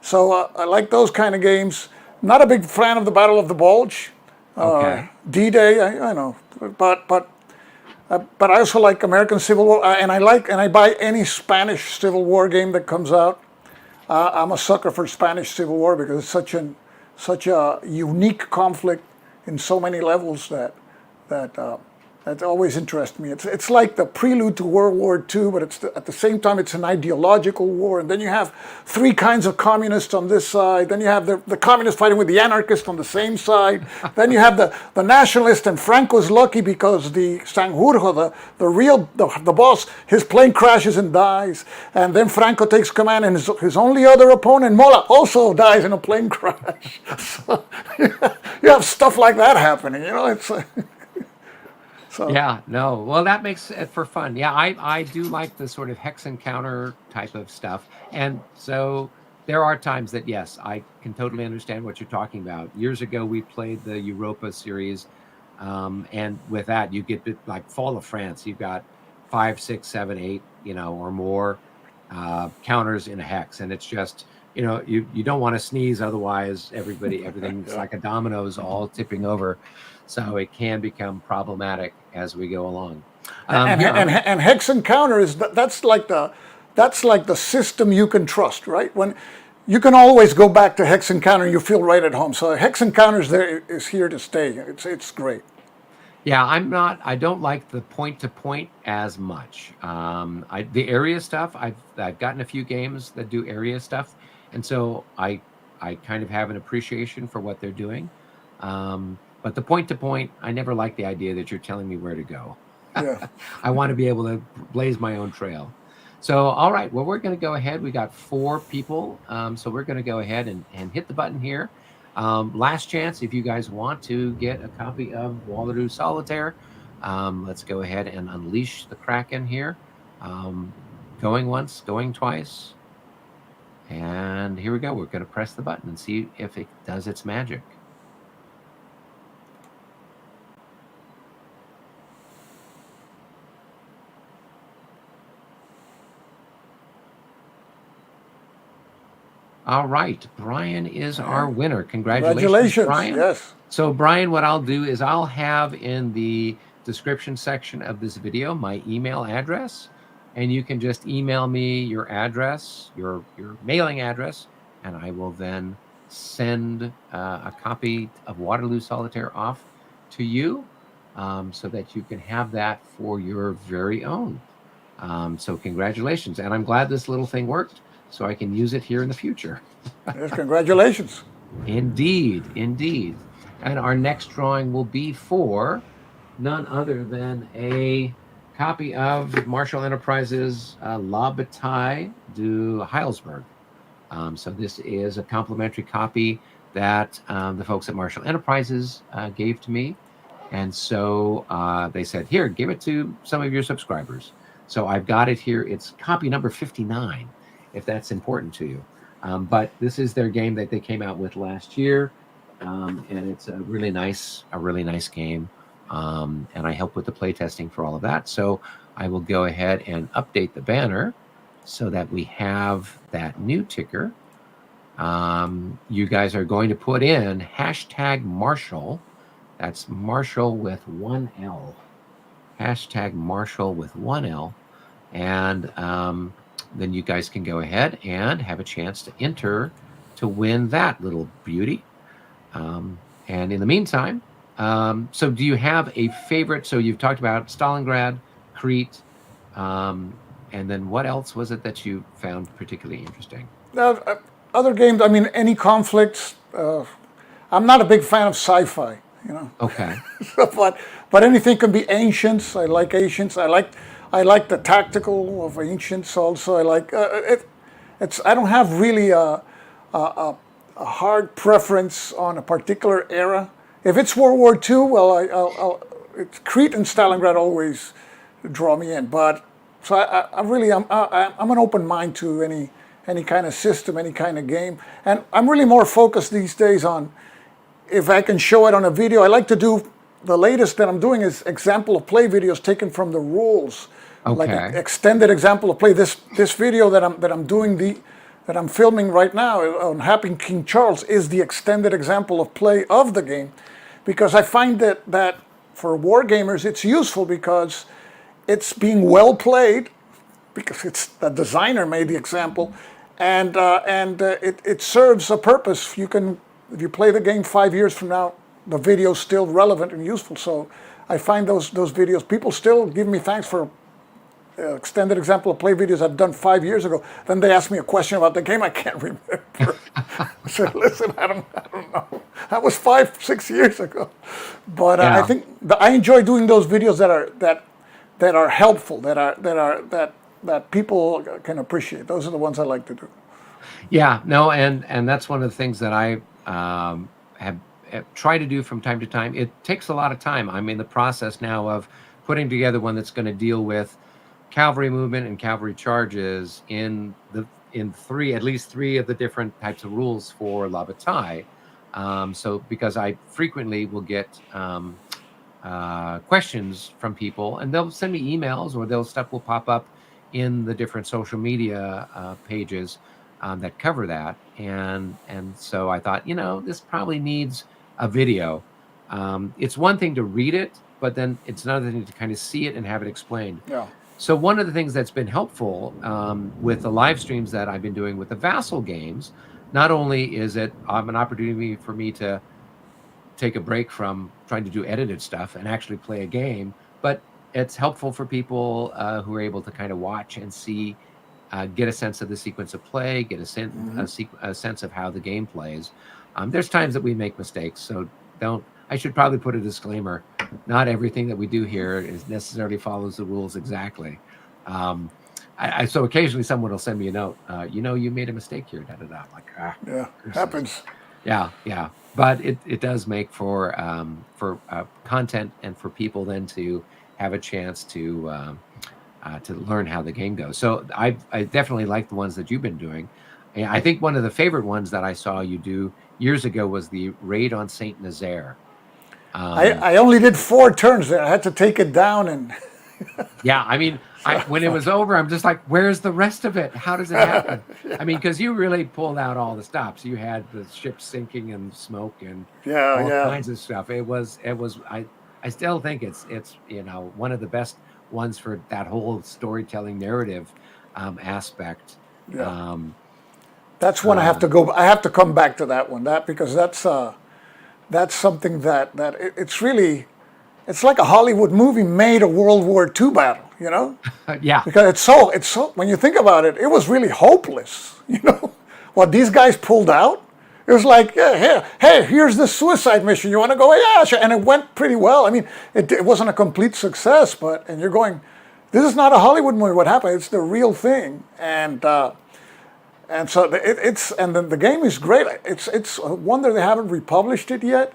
B: so I like those kind of games. Not a big fan of the Battle of the Bulge,
A: Okay.
B: D-Day. I know, but I also like American Civil War, and I buy any Spanish Civil War game that comes out. I'm a sucker for Spanish Civil War because it's such a unique conflict in so many levels that that always interests me. It's like the prelude to World War II, but at the same time it's an ideological war. And then you have three kinds of communists on this side. Then you have the communists fighting with the anarchists on the same side. Then you have the nationalists, and Franco's lucky because the Sanjurjo, the boss, his plane crashes and dies. And then Franco takes command, and his only other opponent, Mola, also dies in a plane crash. So you have stuff like that happening. It's so.
A: Yeah, no. Well, that makes it for fun. Yeah, I do like the sort of hex and counter type of stuff. And so there are times that yes, I can totally understand what you're talking about. Years ago we played the Europa series, and with that you get like Fall of France, you've got 5, 6, 7, 8, or more counters in a hex, and it's just you don't want to sneeze, otherwise everything's
B: Yeah.
A: like a dominoes all tipping over, so it can become problematic as we go along. Here I'm gonna.
B: And hex and counter that's like the system you can trust, right? When you can always go back to hex and counter, you feel right at home. So hex and counters there is here to stay. It's great.
A: Yeah, I don't like the point to point as much. The area stuff, I've gotten a few games that do area stuff, and so I kind of have an appreciation for what they're doing. But the point to point, I never like the idea that you're telling me where to go.
B: Yeah.
A: I want to be able to blaze my own trail. So, all right, well, we're going to go ahead. We got 4 people, so we're going to go ahead and hit the button here. Last chance, if you guys want to get a copy of Waterloo Solitaire, let's go ahead and unleash the Kraken here. Going once, going twice, and here we go. We're going to press the button and see if it does its magic. All right, Brian is our
B: Yeah.
A: winner. Congratulations,
B: Congratulations.
A: Brian.
B: Yes.
A: So, Brian, what I'll do is I'll have in the description section of this video my email address, and you can just email me your address, your mailing address, and I will then send a copy of Waterloo Solitaire off to you, so that you can have that for your very own. So, congratulations, and I'm glad this little thing worked, so I can use it here in the future.
B: Yes. Congratulations.
A: Indeed, indeed. And our next drawing will be for none other than a copy of Marshall Enterprises' La Bataille du Heilsberg. So this is a complimentary copy that the folks at Marshall Enterprises gave to me. And so they said, here, give it to some of your subscribers. So I've got it here. It's copy number 59, if that's important to you. But this is their game that they came out with last year, and it's a really nice game. And I help with the playtesting for all of that. So I will go ahead and update the banner so that we have that new ticker. You guys are going to put in hashtag Marshall. That's Marshall with one L. Hashtag Marshall with one L. And then you guys can go ahead and have a chance to enter to win that little beauty. And in the meantime, so do you have a favorite? So you've talked about Stalingrad, Crete, and then what else was it that you found particularly interesting?
B: Other games, I mean, any conflicts. I'm not a big fan of sci-fi, you know.
A: Okay.
B: but anything can be ancients. I like ancients. I like the tactical of ancients also. I like it's. I don't have really a hard preference on a particular era. If it's World War II, well, it's Crete and Stalingrad always draw me in. But so I'm an open mind to any kind of system, any kind of game, and I'm really more focused these days on if I can show it on a video. I like to do the latest that I'm doing is example of play videos taken from the rules.
A: Okay.
B: Like an extended example of play. This video that I'm filming right now on Happy King Charles is the extended example of play of the game, because I find that for wargamers it's useful because it's being well played, because it's the designer made the example, and it serves a purpose. You can, if you play the game 5 years from now, the video's still relevant and useful. So I find those videos, people still give me thanks for extended example of play videos I've done 5 years ago. Then they ask me a question about the game I can't remember. I said, listen, I don't know. That was 5-6 years ago. But
A: Yeah.
B: I think I enjoy doing those videos that are helpful, that people can appreciate. Those are the ones I like to do.
A: Yeah, no, and that's one of the things that I have tried to do from time to time. It takes a lot of time. I'm in the process now of putting together one that's going to deal with cavalry movement and cavalry charges in at least three of the different types of rules for La Bataille. So because I frequently will get questions from people, and they'll send me emails, or stuff will pop up in the different social media pages that cover that, and so I thought, this probably needs a video. It's one thing to read it, but then it's another thing to kind of see it and have it explained.
B: Yeah.
A: So one of the things that's been helpful with the live streams that I've been doing with the Vassal games, not only is it an opportunity for me to take a break from trying to do edited stuff and actually play a game, but it's helpful for people who are able to kind of watch and see, get a sense of the sequence of play, get a sense of how the game plays. There's times that we make mistakes, so I should probably put a disclaimer. Not everything that we do here is necessarily follows the rules exactly. So occasionally someone will send me a note. You made a mistake here. Da da da. I'm like,
B: Yeah, happens.
A: Yeah. But it does make for content and for people then to have a chance to learn how the game goes. So I definitely like the ones that you've been doing. And I think one of the favorite ones that I saw you do years ago was the raid on Saint Nazaire.
B: I only did 4 turns there. I had to take it down and
A: Yeah, I mean, when it was over, I'm just like, where's the rest of it? How does it happen? I mean, because you really pulled out all the stops. You had the ship sinking and smoke and
B: Yeah,
A: all
B: yeah,
A: kinds of stuff. It was. I still think it's one of the best ones for that whole storytelling narrative aspect.
B: yeah.
A: Um,
B: That's one I have to
A: um,
B: go. I have to come back to that one. That because that's something that it's really, it's like a Hollywood movie made a World War II battle.
A: yeah.
B: Because it's so when you think about it, it was really hopeless. What these guys pulled out. It was like, yeah, hey, here's this suicide mission. You want to go? Yeah, sure. And it went pretty well. I mean, it wasn't a complete success, and you're going, this is not a Hollywood movie. What happened? It's the real thing, and so and then the game is great. It's a wonder they haven't republished it yet.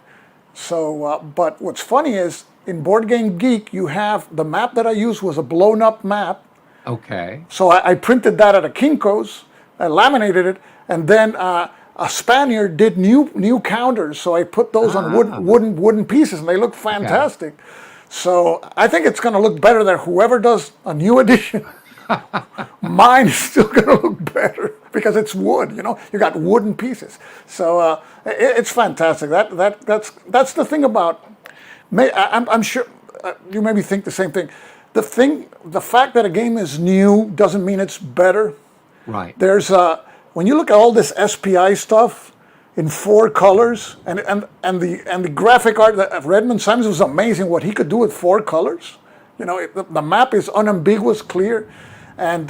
B: So, but what's funny is in Board Game Geek, you have the map that I used was a blown up map.
A: Okay.
B: So I printed that at a Kinko's, I laminated it, and then a Spaniard did new counters. So I put those on
A: Ah.
B: wooden pieces, and they look
A: Okay.
B: fantastic. So I think it's going to look better there. Whoever does a new edition, mine is still going to look better because it's wood. You got wooden pieces. So it's fantastic. That's the thing about. I'm sure you maybe think the same thing. The fact that a game is new doesn't mean it's better.
A: Right.
B: There's when you look at all this SPI stuff in 4 colors, and the graphic art of Redmond Simons was amazing. What he could do with 4 colors, the map is unambiguous, clear, and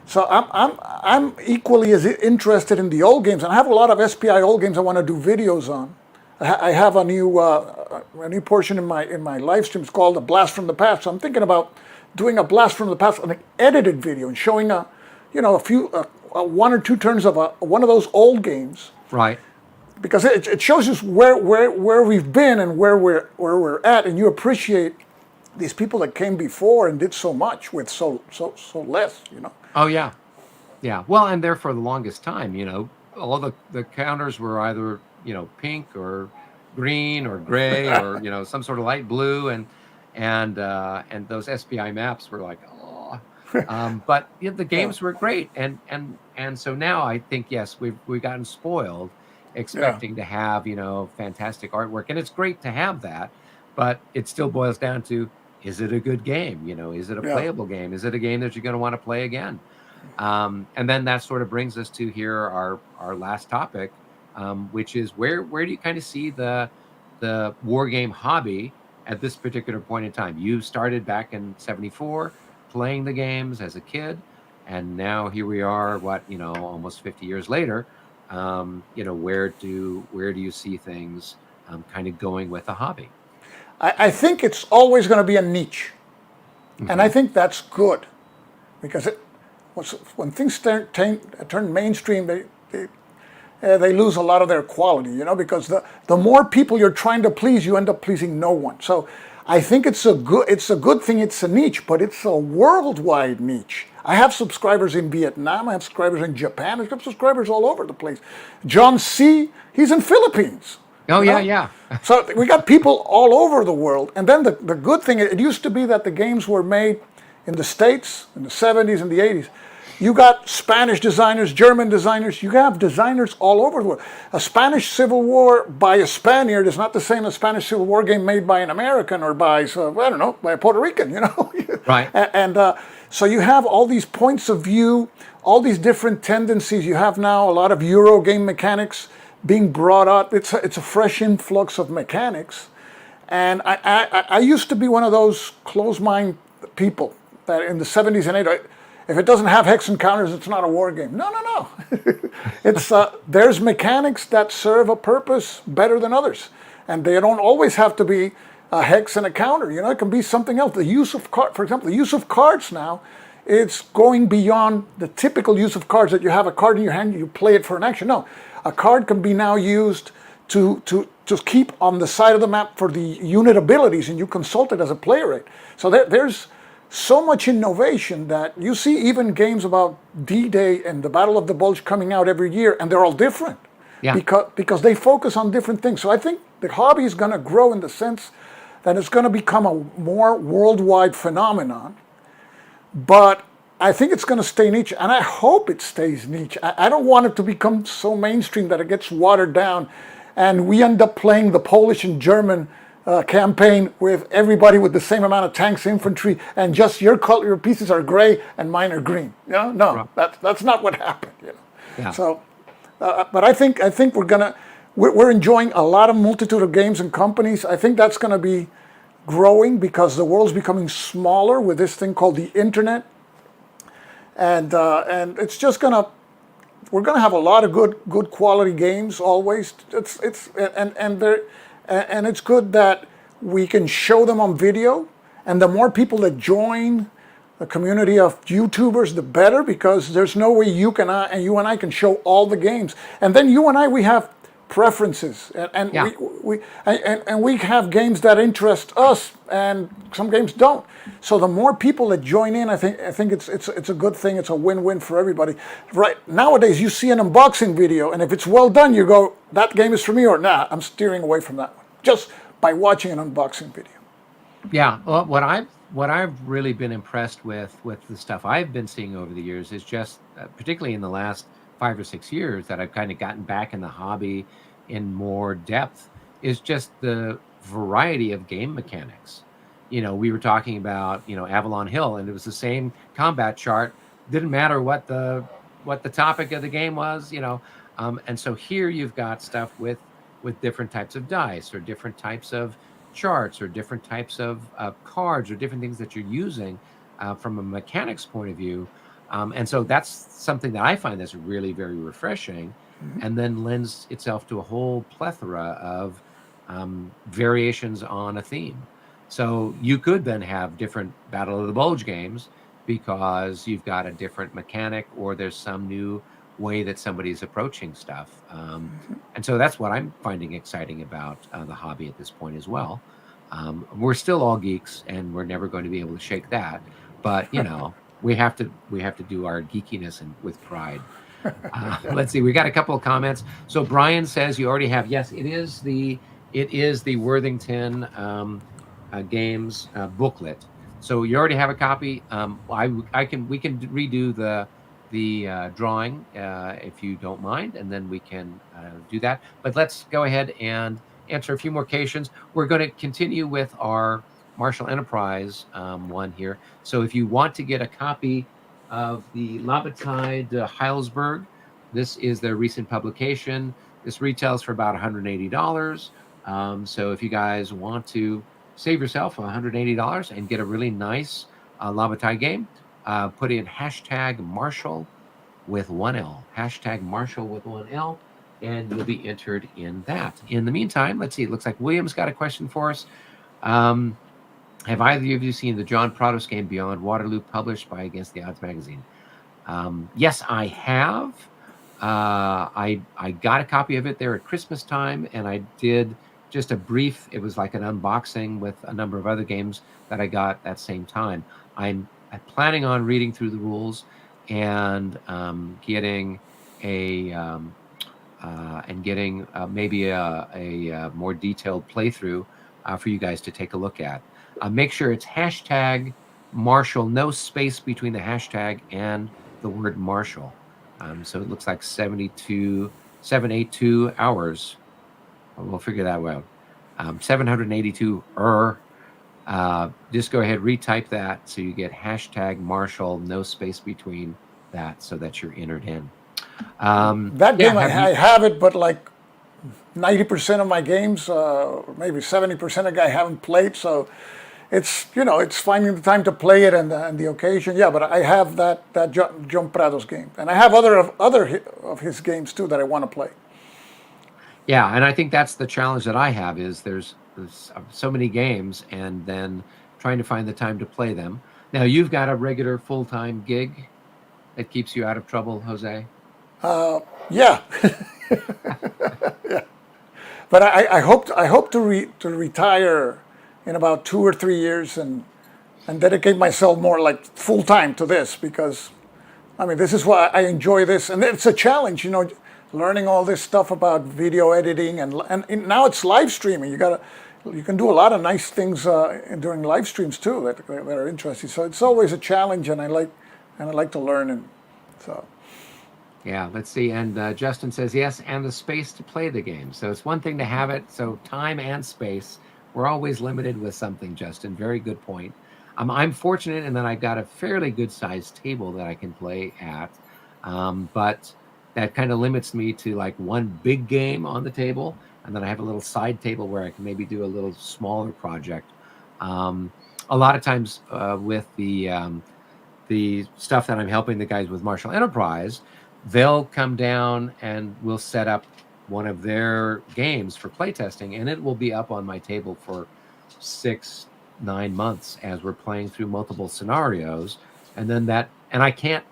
B: so I'm equally as interested in the old games, and I have a lot of SPI old games I want to do videos on. I have a new portion in my live stream. It's called a Blast from the Past. So I'm thinking about doing a Blast from the Past, an edited video, and showing a few 1 or 2 turns of one of those old games,
A: Right.
B: because it shows us where we've been and where we're at, and you appreciate these people that came before and did so much with so less.
A: Oh yeah. Yeah. Well, and there for the longest time, all the counters were either, pink or green or gray or, some sort of light blue, and those SPI maps were like, oh. But the
B: Yeah,
A: games were great, and so now I think, yes, we've gotten spoiled,
B: yeah,
A: expecting to have fantastic artwork, and it's great to have that, but it still boils down to, is it a good game? Is it a
B: yeah.
A: playable game? Is it a game that you're going to want to play again? And then that sort of brings us to here our last topic, which is where do you kind of see the war game hobby at this particular point in time? You started back in '74 playing the games as a kid, and now here we are, almost 50 years later. Where do you see things kind of going with a hobby?
B: I think it's always going to be a niche, and I
A: Hmm.
B: think that's good, because when things turn mainstream, they lose a lot of their quality, because the more people you're trying to please, you end up pleasing no one. So I think it's a good thing it's a niche, but it's a worldwide niche. I have subscribers in Vietnam, I have subscribers in Japan, I have subscribers all over the place. John C., he's in Philippines.
A: Oh
B: You
A: yeah,
B: know,
A: yeah.
B: so we got people all over the world. And then the good thing, it used to be that the games were made in the States in the 70s and the 80s. You got Spanish designers, German designers, you have designers all over the world. A Spanish Civil War by a Spaniard is not the same as a Spanish Civil War game made by an American or by, I don't know, by a Puerto Rican.
A: Right.
B: And so you have all these points of view, all these different tendencies. You have now a lot of Euro game mechanics being brought out. It's a fresh influx of mechanics. And I used to be one of those closed mind people that in the 70s and 80s, if it doesn't have hex encounters, it's not a war game. No, no, no. There's mechanics that serve a purpose better than others. And they don't always have to be a hex and a counter. It can be something else. The use of for example, the use of cards now, it's going beyond the typical use of cards that you have a card in your hand, you play it for an action. No, a card can be now used to keep on the side of the map for the unit abilities, and you consult it as a player rate. So there's so much innovation that you see even games about D-Day and the Battle of the Bulge coming out every year, and they're all different
A: Yeah.
B: because they focus on different things. So I think the hobby is going to grow in the sense that it's going to become a more worldwide phenomenon. But I think it's going to stay niche, and I hope it stays niche. I don't want it to become so mainstream that it gets watered down, and we end up playing the Polish and German campaign with everybody with the same amount of tanks, infantry, and just your color, your pieces are gray and mine are green. You know, no,
A: Right.
B: that's not what happened. You know,
A: Yeah.
B: so. But I think we're enjoying a lot of multitude of games and companies. I think that's gonna be growing because the world's becoming smaller with this thing called the internet, and it's just we're gonna have a lot of good quality games always. And it's good that we can show them on video, and the more people that join the community of YouTubers, the better, because there's no way you and I can show all the games. And then you and I, we have preferences, and
A: Yeah.
B: we have games that interest us, and some games don't. So the more people that join in, I think it's a good thing. It's a win-win for everybody. Right nowadays, you see an unboxing video, and if it's well done, you go, that game is for me, or nah, I'm steering away from that one just by watching an unboxing video.
A: Yeah. Well, what I've really been impressed with the stuff I've been seeing over the years is just, particularly in the last 5 or 6 years that I've kind of gotten back in the hobby in more depth, is just the variety of game mechanics. We were talking about, Avalon Hill, and it was the same combat chart. Didn't matter what the topic of the game was. And so here you've got stuff with different types of dice, or different types of charts, or different types of cards, or different things that you're using from a mechanics point of view. And so that's something that I find that's really very refreshing, and then lends itself to a whole plethora of variations on a theme. So you could then have different Battle of the Bulge games because you've got a different mechanic, or there's some new way that somebody's approaching stuff. And so that's what I'm finding exciting about the hobby at this point as well. We're still all geeks, and we're never going to be able to shake that. But we have to do our geekiness and with pride. Let's see. We got a couple of comments. So Brian says you already have. Yes, it is the Worthington Games booklet. So you already have a copy. We can redo the drawing if you don't mind, and then we can do that. But let's go ahead and answer a few more questions. We're going to continue with our Marshall Enterprise one here. So if you want to get a copy of the Labatide Heilsberg, this is their recent publication. This retails for about $180. So if you guys want to save yourself $180 and get a really nice Labatide game, put in hashtag Marshall with 1L. Hashtag Marshall with 1L, and you'll be entered in that. In the meantime, let's see. It looks like William's got a question for us. Have either of you seen the John Prados game Beyond Waterloo, published by Against the Odds magazine? Yes, I have. I got a copy of it there at Christmas time, and I did just a brief. It was like an unboxing with a number of other games that I got that same time. I'm planning on reading through the rules and getting maybe a more detailed playthrough for you guys to take a look at. Make sure it's hashtag Marshall, no space between the hashtag and the word Marshall. So it looks like 782 hours. We'll figure that out. 782 just go ahead, retype that so you get hashtag Marshall, no space between that, so that you're entered in.
B: That game, I have it, but like 90% of my games, maybe 70% of I haven't played. So it's it's finding the time to play it and the occasion. Yeah, but I have that John Prados game, and I have other of his games too that I want to play.
A: Yeah, and I think that's the challenge that I have, is there's so many games, and then trying to find the time to play them. Now, you've got a regular full-time gig that keeps you out of trouble, Jose?
B: Yeah. Yeah. But I hope to retire in about 2 or 3 years and dedicate myself more like full time to this, because I mean, this is why I enjoy this, and it's a challenge, learning all this stuff about video editing, and now it's live streaming. You gotta you can do a lot of nice things during live streams too that are interesting. So it's always a challenge, and I like to learn, and so.
A: Yeah, let's see. And Justin says yes, and the space to play the game. So it's one thing to have it. So time and space. We're always limited with something, Justin. Very good point. I'm fortunate in that I've got a fairly good sized table that I can play at, but that kind of limits me to like one big game on the table, and then I have a little side table where I can maybe do a little smaller project. Um, a lot of times with the stuff that I'm helping the guys with Marshall Enterprise, they'll come down and we'll set up one of their games for playtesting, and it will be up on my table for 6, 9 months as we're playing through multiple scenarios. And then and I can't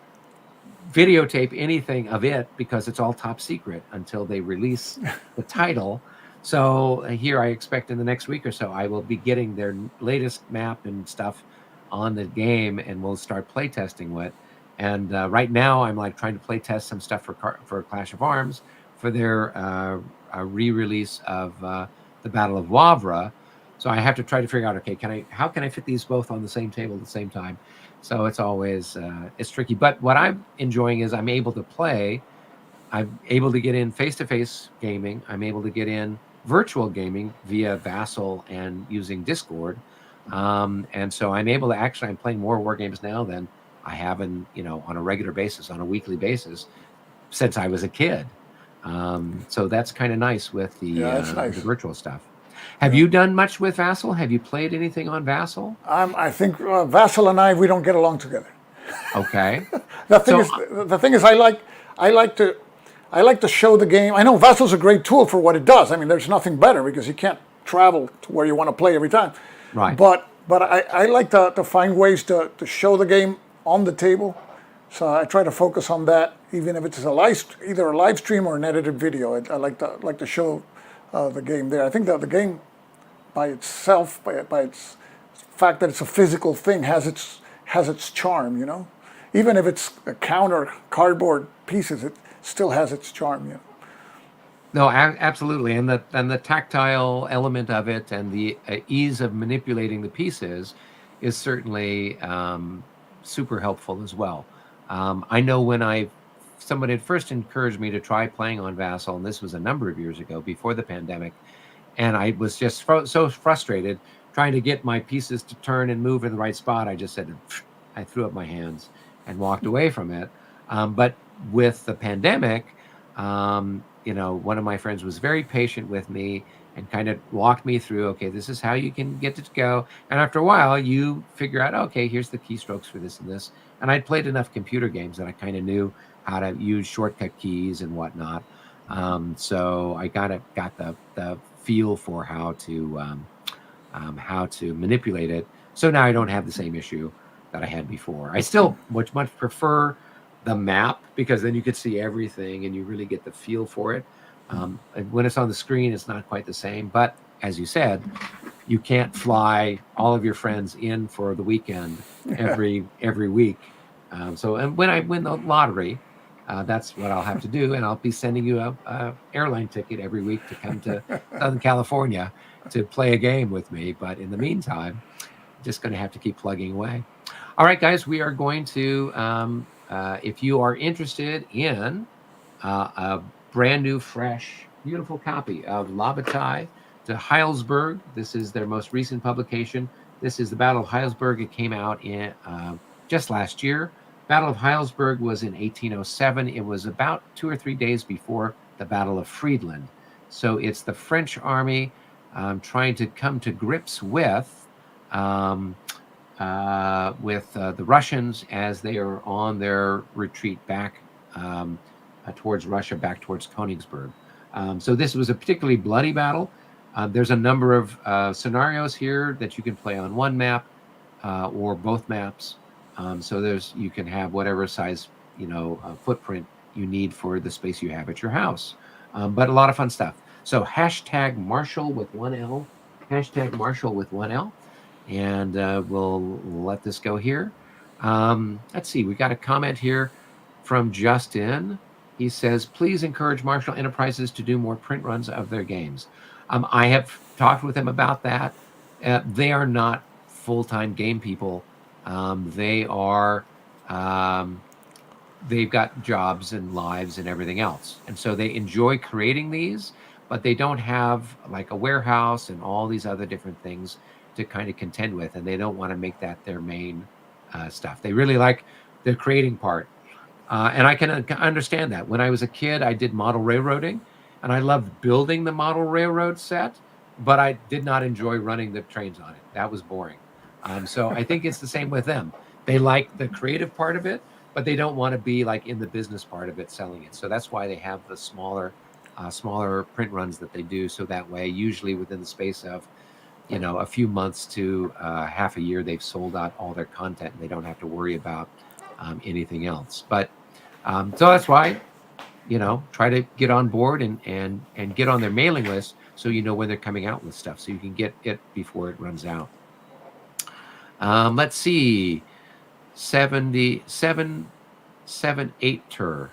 A: videotape anything of it because it's all top secret until they release the title. So here I expect in the next week or so, I will be getting their latest map and stuff on the game, and we'll start playtesting with. And right now, I'm like trying to playtest some stuff for Clash of Arms for their re-release of the Battle of Wavra. So I have to try to figure out, okay, how can I fit these both on the same table at the same time? So it's always it's tricky. But what I'm enjoying is I'm able to play. I'm able to get in face-to-face gaming. I'm able to get in virtual gaming via Vassal and using Discord. And so I'm able to I'm playing more war games now than I have on a regular basis, on a weekly basis, since I was a kid. So that's kind of nice with
B: That's nice.
A: the virtual stuff. Have you done much with Vassal? Have you played anything on Vassal?
B: I think Vassal and we don't get along together.
A: Okay.
B: The thing is, I like to show the game. I know Vassal's a great tool for what it does. I mean, there's nothing better because you can't travel to where you want to play every time.
A: Right.
B: But I like to find ways to show the game on the table. So I try to focus on that, even if it's either a live stream or an edited video. I like to show the game there. I think that the game by itself, by its fact that it's a physical thing, has its charm. Even if it's a counter cardboard pieces, it still has its charm.
A: No, absolutely, and the tactile element of it and the ease of manipulating the pieces is certainly super helpful as well. I know when someone had first encouraged me to try playing on Vassal, and this was a number of years ago before the pandemic, and I was just so frustrated trying to get my pieces to turn and move in the right spot. I just said, I threw up my hands and walked away from it. But with the pandemic, one of my friends was very patient with me and kind of walked me through, okay, this is how you can get it to go. And after a while, you figure out, okay, here's the keystrokes for this and this. And I'd played enough computer games that I kind of knew how to use shortcut keys and whatnot. So I got the feel for how to manipulate it. So now I don't have the same issue that I had before. I still much prefer the map because then you could see everything and you really get the feel for it. And when it's on the screen, it's not quite the same. But as you said, you can't fly all of your friends in for the weekend every week. And when I win the lottery, that's what I'll have to do, and I'll be sending you a airline ticket every week to come to Southern California to play a game with me. But in the meantime, just going to have to keep plugging away. All right, guys, we are going to. If you are interested in a brand new, fresh, beautiful copy of Labatai to Heilsberg, this is their most recent publication. This is the Battle of Heilsberg. It came out in just last year. Battle of Heilsberg was in 1807. It was about 2 or 3 days before the Battle of Friedland. So it's the French army trying to come to grips with the Russians as they are on their retreat back towards Russia, back towards Königsberg. So this was a particularly bloody battle. There's a number of scenarios here that you can play on one map or both maps. So you can have whatever size footprint you need for the space you have at your house. But a lot of fun stuff. So hashtag Marshall with 1L, hashtag Marshall with 1L. And we'll let this go here. Let's see. We got a comment here from Justin. He says, please encourage Marshall Enterprises to do more print runs of their games. I have talked with them about that. They are not full-time game people. They are um, they've got jobs and lives and everything else, and so they enjoy creating these, but they don't have like a warehouse and all these other different things to kind of contend with, and they don't want to make that their main stuff. They really like the creating part. And I can understand that. When I was a kid, I did model railroading, and I loved building the model railroad set, but I did not enjoy running the trains on it. That was boring. So I think it's the same with them. They like the creative part of it, but they don't want to be like in the business part of it, selling it. So that's why they have the smaller print runs that they do. So that way, usually within the space of a few months to half a year, they've sold out all their content, and they don't have to worry about anything else. But so that's why try to get on board and get on their mailing list, so when they're coming out with stuff, so you can get it before it runs out. Let's see, 7778 tour,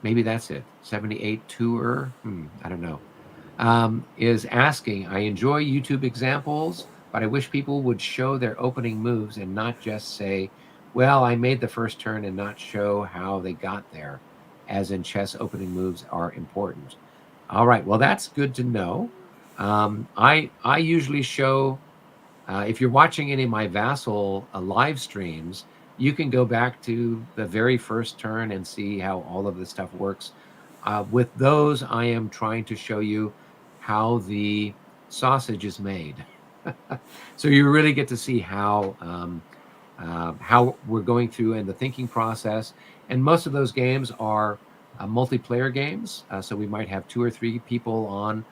A: maybe that's it. 78 tour. I don't know. Is asking, I enjoy YouTube examples, but I wish people would show their opening moves and not just say, well, I made the first turn, and not show how they got there, as in chess opening moves are important. All right, well, that's good to know. I usually show, if you're watching any of my Vassal live streams, you can go back to the very first turn and see how all of this stuff works. With those, I am trying to show you how the sausage is made. So you really get to see how we're going through and the thinking process. And most of those games are multiplayer games. So we might have two or three people on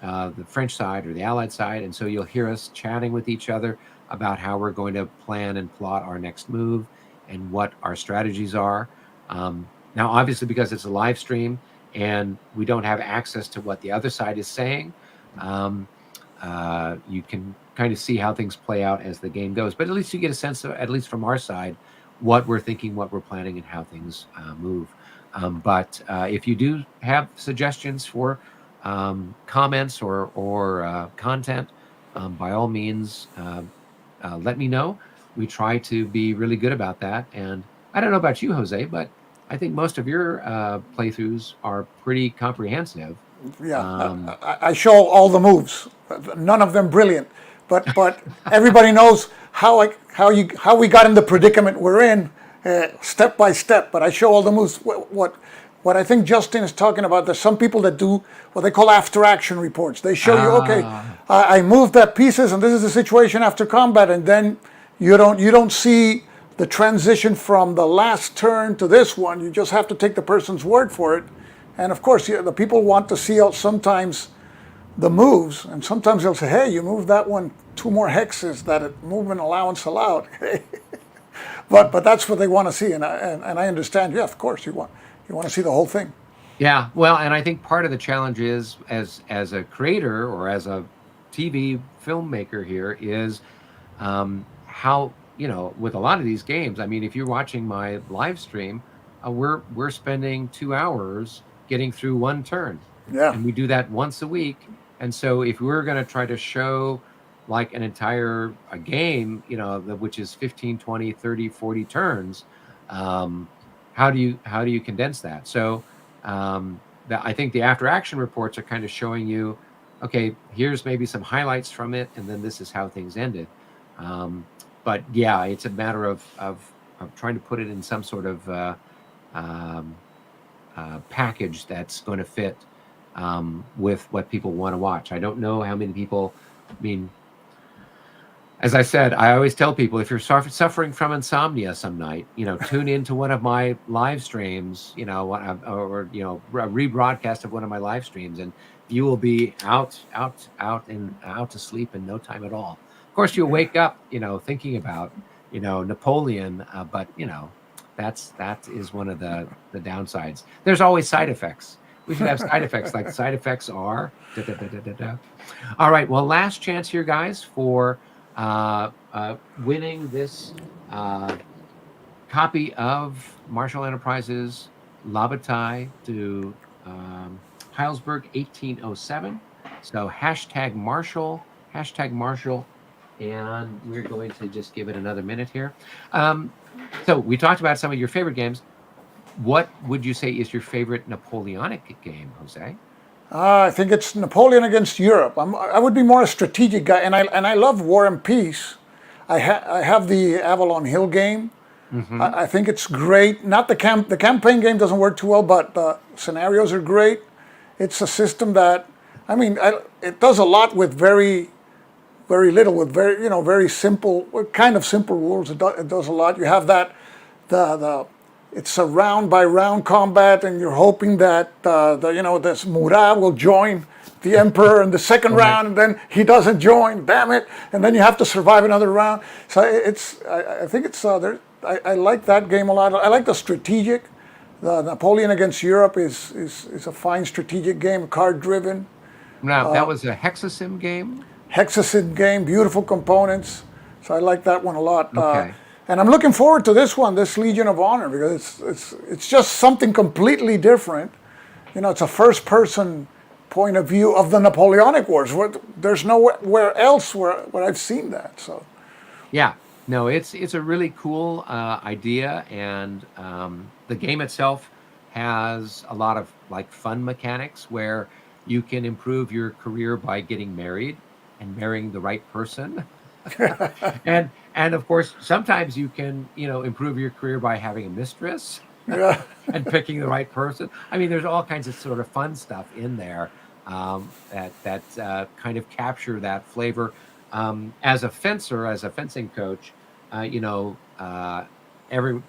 A: the French side or the Allied side. And so you'll hear us chatting with each other about how we're going to plan and plot our next move and what our strategies are. Now, obviously, because it's a live stream and we don't have access to what the other side is saying, you can kind of see how things play out as the game goes. But at least you get a sense of, at least from our side, what we're thinking, what we're planning, and how things move. But if you do have suggestions for comments or content, by all means, let me know. We try to be really good about that. And I don't know about you, Jose, but I think most of your playthroughs are pretty comprehensive.
B: Yeah,
A: Um,
B: I show all the moves. None of them brilliant, but everybody knows how we got in the predicament we're in, step by step. But I show all the moves. What I think Justin is talking about. There's some people that do what they call after action reports. They show you, okay,
A: ah,
B: I moved that pieces, and this is the situation after combat, and then you don't see the transition from the last turn to this one. You just have to take the person's word for it. And of course, the people want to see out sometimes the moves, and sometimes they'll say, "Hey, you moved that one 2 more hexes, that movement allowance allowed." but that's what they want to see, and I understand. Yeah, of course, you want to see the whole thing.
A: yeah, well, and I think part of the challenge is, as a creator or as a TV filmmaker here, is how with a lot of these games. I mean, if you're watching my live stream, we're spending 2 hours getting through one turn,
B: Yeah,
A: and we do that once a week. And so if we're going to try to show like an entire a game, which is 15, 20, 30, 40 turns, um, how do you condense that? So I think the after action reports are kind of showing you, okay, here's maybe some highlights from it, and then this is how things ended. Um, but yeah, it's a matter of trying to put it in some sort of um, package that's going to fit with what people want to watch. I don't know how many people. I mean, as I said, I always tell people, if you're suffering from insomnia some night, tune into one of my live streams, or a rebroadcast of one of my live streams, and you will be out to sleep in no time at all. Of course, you'll
B: yeah.
A: wake up, thinking about, Napoleon, but that is one of the downsides. There's always side effects. We should have side effects, like the side effects are da, da, da, da, da, da. All right. Well, last chance here, guys, for winning this copy of Marshall Enterprises La Bataille to Heilsberg 1807. So hashtag Marshall, and we're going to just give it another minute here. Um, so we talked about some of your favorite games. What would you say is your favorite Napoleonic game, Jose?
B: I think it's Napoleon against Europe. I would be more a strategic guy, and I love War and Peace. I have the Avalon Hill game.
A: Hmm.
B: I think it's great. Not the campaign game doesn't work too well, but the scenarios are great. It's a system that, I mean, it does a lot with very little, with very simple, kind of simple rules. It does a lot. You have that the it's a round by round combat, and you're hoping that this Murat will join the emperor in the second
A: Right.
B: round, and then he doesn't join. Damn it! And then you have to survive another round. So I think it's I like that game a lot. I like the strategic. The Napoleon against Europe is a fine strategic game, card driven.
A: Now that was a Hexasim game.
B: Hexasid game, beautiful components. So I like that one a lot.
A: Okay.
B: And I'm looking forward to this one, this Legion of Honor, because it's just something completely different. It's a first person point of view of the Napoleonic Wars. There's nowhere else where I've seen that. So
A: Yeah. No, it's a really cool idea, and the game itself has a lot of like fun mechanics where you can improve your career by getting married and marrying the right person. And of course, sometimes you can, improve your career by having a mistress
B: yeah,
A: and picking the right person. I mean, there's all kinds of sort of fun stuff in there that kind of capture that flavor. As a fencer, as a fencing coach, every now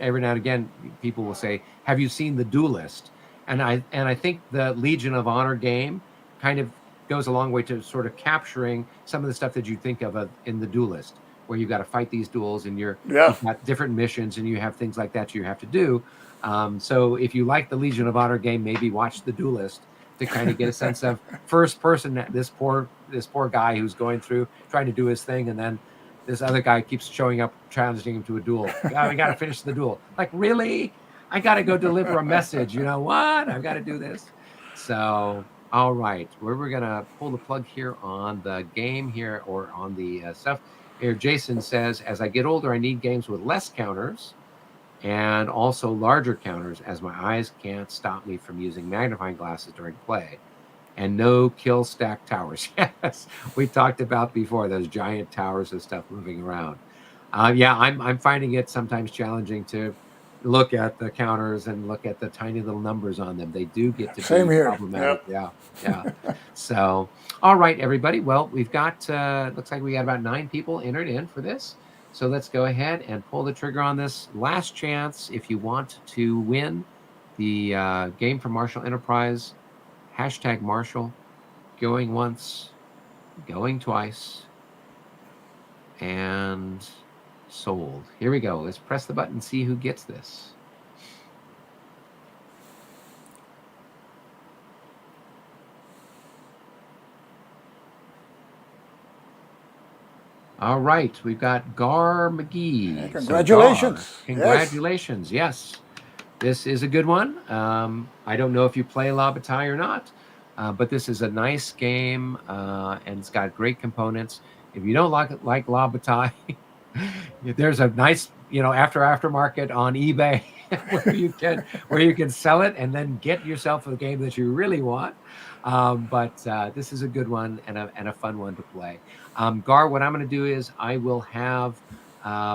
A: and again, people will say, "Have you seen The Duelist?" And I think the Legion of Honor game kind of goes a long way to sort of capturing some of the stuff that you think of in The Duelist, where you've got to fight these duels, and
B: yeah.
A: you've got different missions, and you have things like that you have to do. So if you like the Legion of Honor game, maybe watch The Duelist to kind of get a sense of first person, this poor guy who's going through trying to do his thing, and then this other guy keeps showing up challenging him to a duel. Yeah, we got to finish the duel. Like, really? I got to go deliver a message. You know what? I've got to do this. So, all right, we're gonna pull the plug here on the game here, or on the stuff here. Jason says, as I get older, I need games with less counters and also larger counters, as my eyes can't stop me from using magnifying glasses during play. And no kill stack towers. Yes, we talked about before those giant towers of stuff moving around. Yeah, I'm finding it sometimes challenging to look at the counters and look at the tiny little numbers on them. They do get to
B: Same
A: be
B: here.
A: problematic.
B: Yep.
A: Yeah, yeah. So, all right, everybody. Well, we've got looks like we got about 9 people entered in for this. So let's go ahead and pull the trigger on this. Last chance if you want to win the game from Marshall Enterprise. Hashtag Marshall, going once, going twice, and sold. Here we go. Let's press the button and see who gets this. All right, we've got Gar McGee.
B: Congratulations.
A: So congratulations. Yes. This is a good one. I don't know if you play La Bataille or not, but this is a nice game, and it's got great components. If you don't like La Bataille, there's a nice, aftermarket on eBay where you can sell it and then get yourself a game that you really want. But this is a good one and a fun one to play. Gar, what I'm going to do is I will have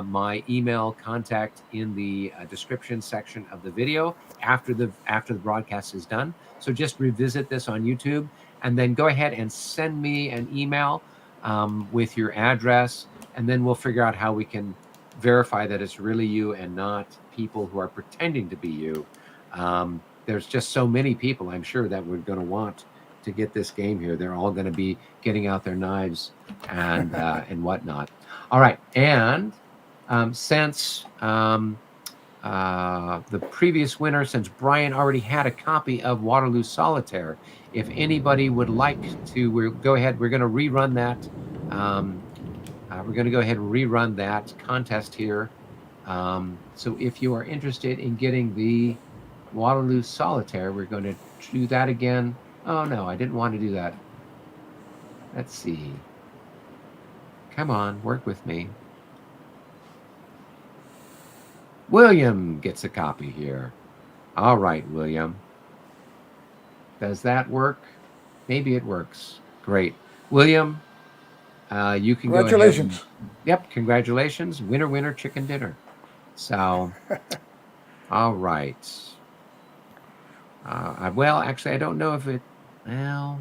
A: my email contact in the description section of the video after the broadcast is done. So just revisit this on YouTube, and then go ahead and send me an email with your address, and then we'll figure out how we can verify that it's really you and not people who are pretending to be you. There's just so many people, I'm sure, that we're going to want to get this game here. They're all going to be getting out their knives and whatnot. All right, and since the previous winner, since Brian already had a copy of Waterloo Solitaire, if anybody would like to, we'll go ahead. We're going to rerun that. We're going to go ahead and rerun that contest here. So if you are interested in getting the Waterloo Solitaire, we're going to do that again. Oh no, I didn't want to do that. Let's see. Come on, work with me. William gets a copy here. All right, William. Does that work? Maybe it works. Great. William, you can go ahead and,
B: Congratulations.
A: yep, congratulations. Winner, winner, chicken dinner. So, all right. Well, actually, I don't know if it, well,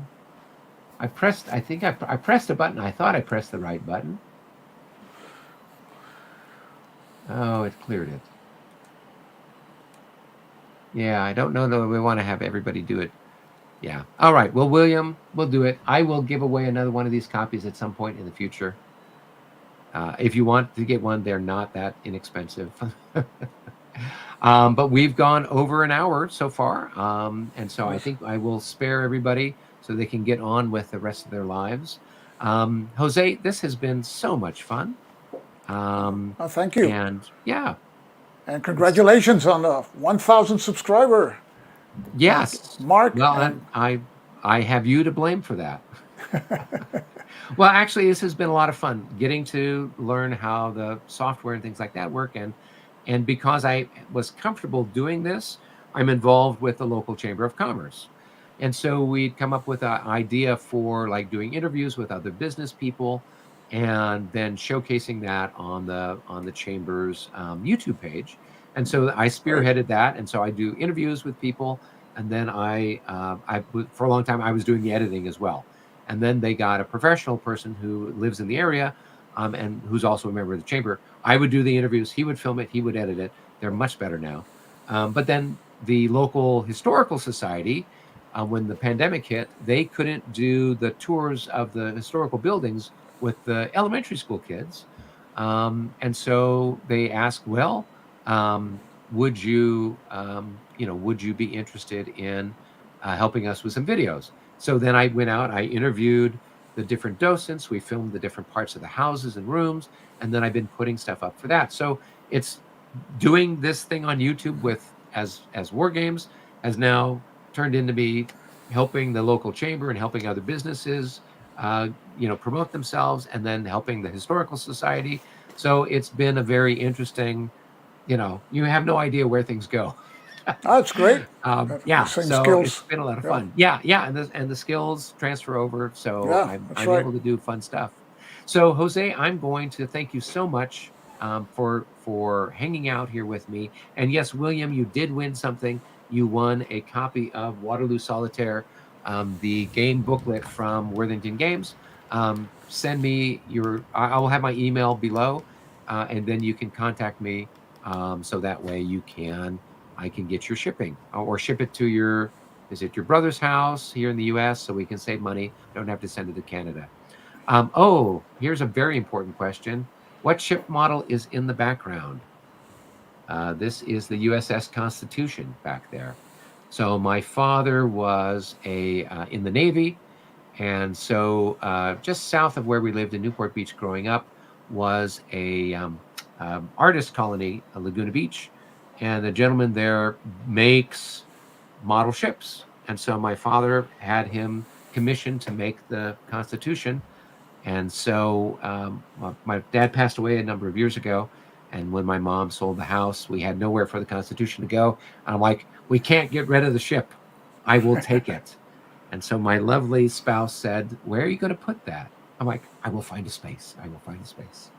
A: I think I pressed a button. I thought I pressed the right button. Oh, it cleared it. Yeah, I don't know that we want to have everybody do it. Yeah. All right. Well, William, we'll do it. I will give away another one of these copies at some point in the future. If you want to get one, they're not that inexpensive. But we've gone over an hour so far. And so I
B: Yes.
A: think I will spare everybody so they can get on with the rest of their lives. Jose, this has been so much fun.
B: Thank you.
A: And yeah,
B: And
A: it's,
B: congratulations on the 1,000 subscriber
A: yes.
B: mark.
A: Well,
B: And
A: I have you to blame for that. Well, actually, this has been a lot of fun getting to learn how the software and things like that work. And because I was comfortable doing this, I'm involved with the local chamber of commerce. And so we'd come up with an idea for like doing interviews with other business people, and then showcasing that on the chamber's YouTube page. And so I
B: great.
A: spearheaded that, and so I do interviews with people, and then for a long time I was doing the editing as well. And then they got a professional person who lives in the area, and who's also a member of the chamber. I would do the interviews, he would film it, he would edit it. They're much better now. But then the local historical society, when the pandemic hit, they couldn't do the tours of the historical buildings with the elementary school kids. And so they asked, well, would you, would you be interested in helping us with some videos? So then I went out, I interviewed the different docents, we filmed the different parts of the houses and rooms, and then I've been putting stuff up for that. So it's doing this thing on YouTube with as war games has now turned into me helping the local chamber and helping other businesses promote themselves, and then helping the historical society. So it's been a very interesting, you have no idea where things go.
B: That's great. The
A: Yeah,
B: same
A: so it's
B: skills.
A: been a lot of
B: Yeah.
A: fun. Yeah, and the skills transfer over, so
B: Yeah,
A: I'm
B: that's
A: I'm
B: right.
A: able to do fun stuff. So Jose, I'm going to thank you so much for hanging out here with me. And yes, William, you did win something. You won a copy of Waterloo Solitaire, the game booklet from Worthington Games. Send me I will have my email below, and then you can contact me, so that way I can get your shipping, or ship it to is it your brother's house here in the US, so we can save money. Don't have to send it to Canada. Oh, here's a very important question. What ship model is in the background? This is the USS Constitution back there. So my father was in the Navy, and so just south of where we lived in Newport Beach growing up was a artist colony, Laguna Beach, and the gentleman there makes model ships. And so my father had him commissioned to make the Constitution. And so my dad passed away a number of years ago. And when my mom sold the house, we had nowhere for the Constitution to go. And I'm like, we can't get rid of the ship. I will take it. And so my lovely spouse said, where are you going to put that? I'm like, I will find a space. I will find a space.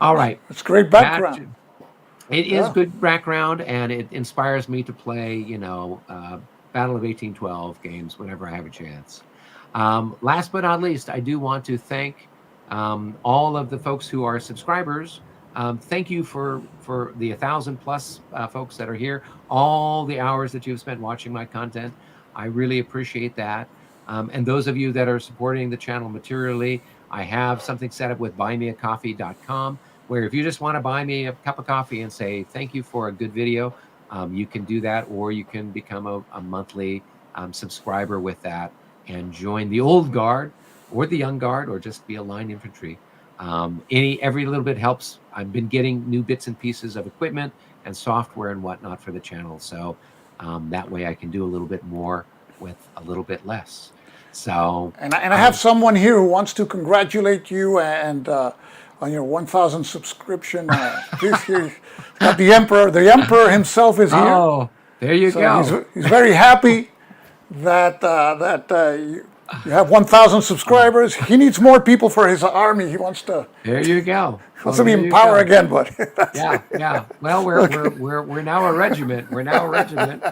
A: All right.
B: It's great
A: Back
B: background.
A: to, it is
B: Yeah.
A: good background, and it inspires me to play, Battle of 1812 games whenever I have a chance. Last but not least, I do want to thank all of the folks who are subscribers. Thank you for the 1,000 plus folks that are here. All the hours that you've spent watching my content, I really appreciate that. And those of you that are supporting the channel materially, I have something set up with buymeacoffee.com, where if you just want to buy me a cup of coffee and say thank you for a good video, you can do that, or you can become a monthly subscriber with that and join the old guard or the young guard, or just be a line infantry. Every little bit helps. I've been getting new bits and pieces of equipment and software and whatnot for the channel, so that way I can do a little bit more with a little bit less. So,
B: And I have someone here who wants to congratulate you and on your 1,000 subscription. He's here. Got the emperor. The emperor himself is here.
A: oh, there you
B: So
A: go.
B: he's very happy that you have 1,000 subscribers. He needs more people for his army. He wants to
A: There you go.
B: wants to be
A: there
B: in
A: you
B: power
A: go.
B: again, but
A: Yeah, yeah. Well, we're now a regiment. We're now a regiment.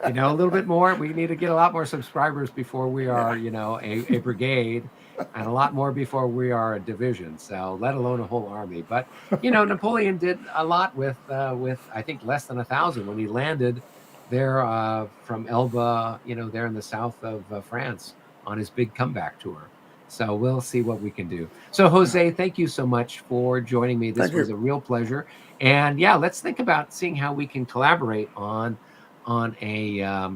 A: You know, a little bit more. We need to get a lot more subscribers before we are, you know, a brigade, and a lot more before we are a division. So, let alone a whole army. But you know, Napoleon did a lot with I think less than 1,000 when he landed there from Elba. You know, there in the south of France on his big comeback tour. So we'll see what we can do. So Jose, thank you so much for joining me. This
B: thank
A: was
B: you.
A: a real pleasure. And yeah, let's think about seeing how we can collaborate on a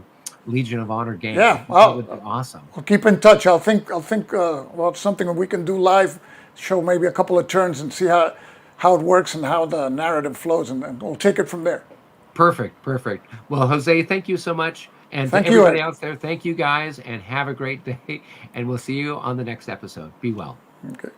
A: Legion of Honor game. I
B: Yeah,
A: think that would be awesome.
B: I'll keep in touch. I'll think about something that we can do live. Show maybe a couple of turns and see how it works and how the narrative flows, and we'll take it from there.
A: Perfect, perfect. Well, Jose, thank you so much. And to
B: Thank you.
A: everybody out there, thank you guys and have a great day. And we'll see you on the next episode. Be well.
B: Okay.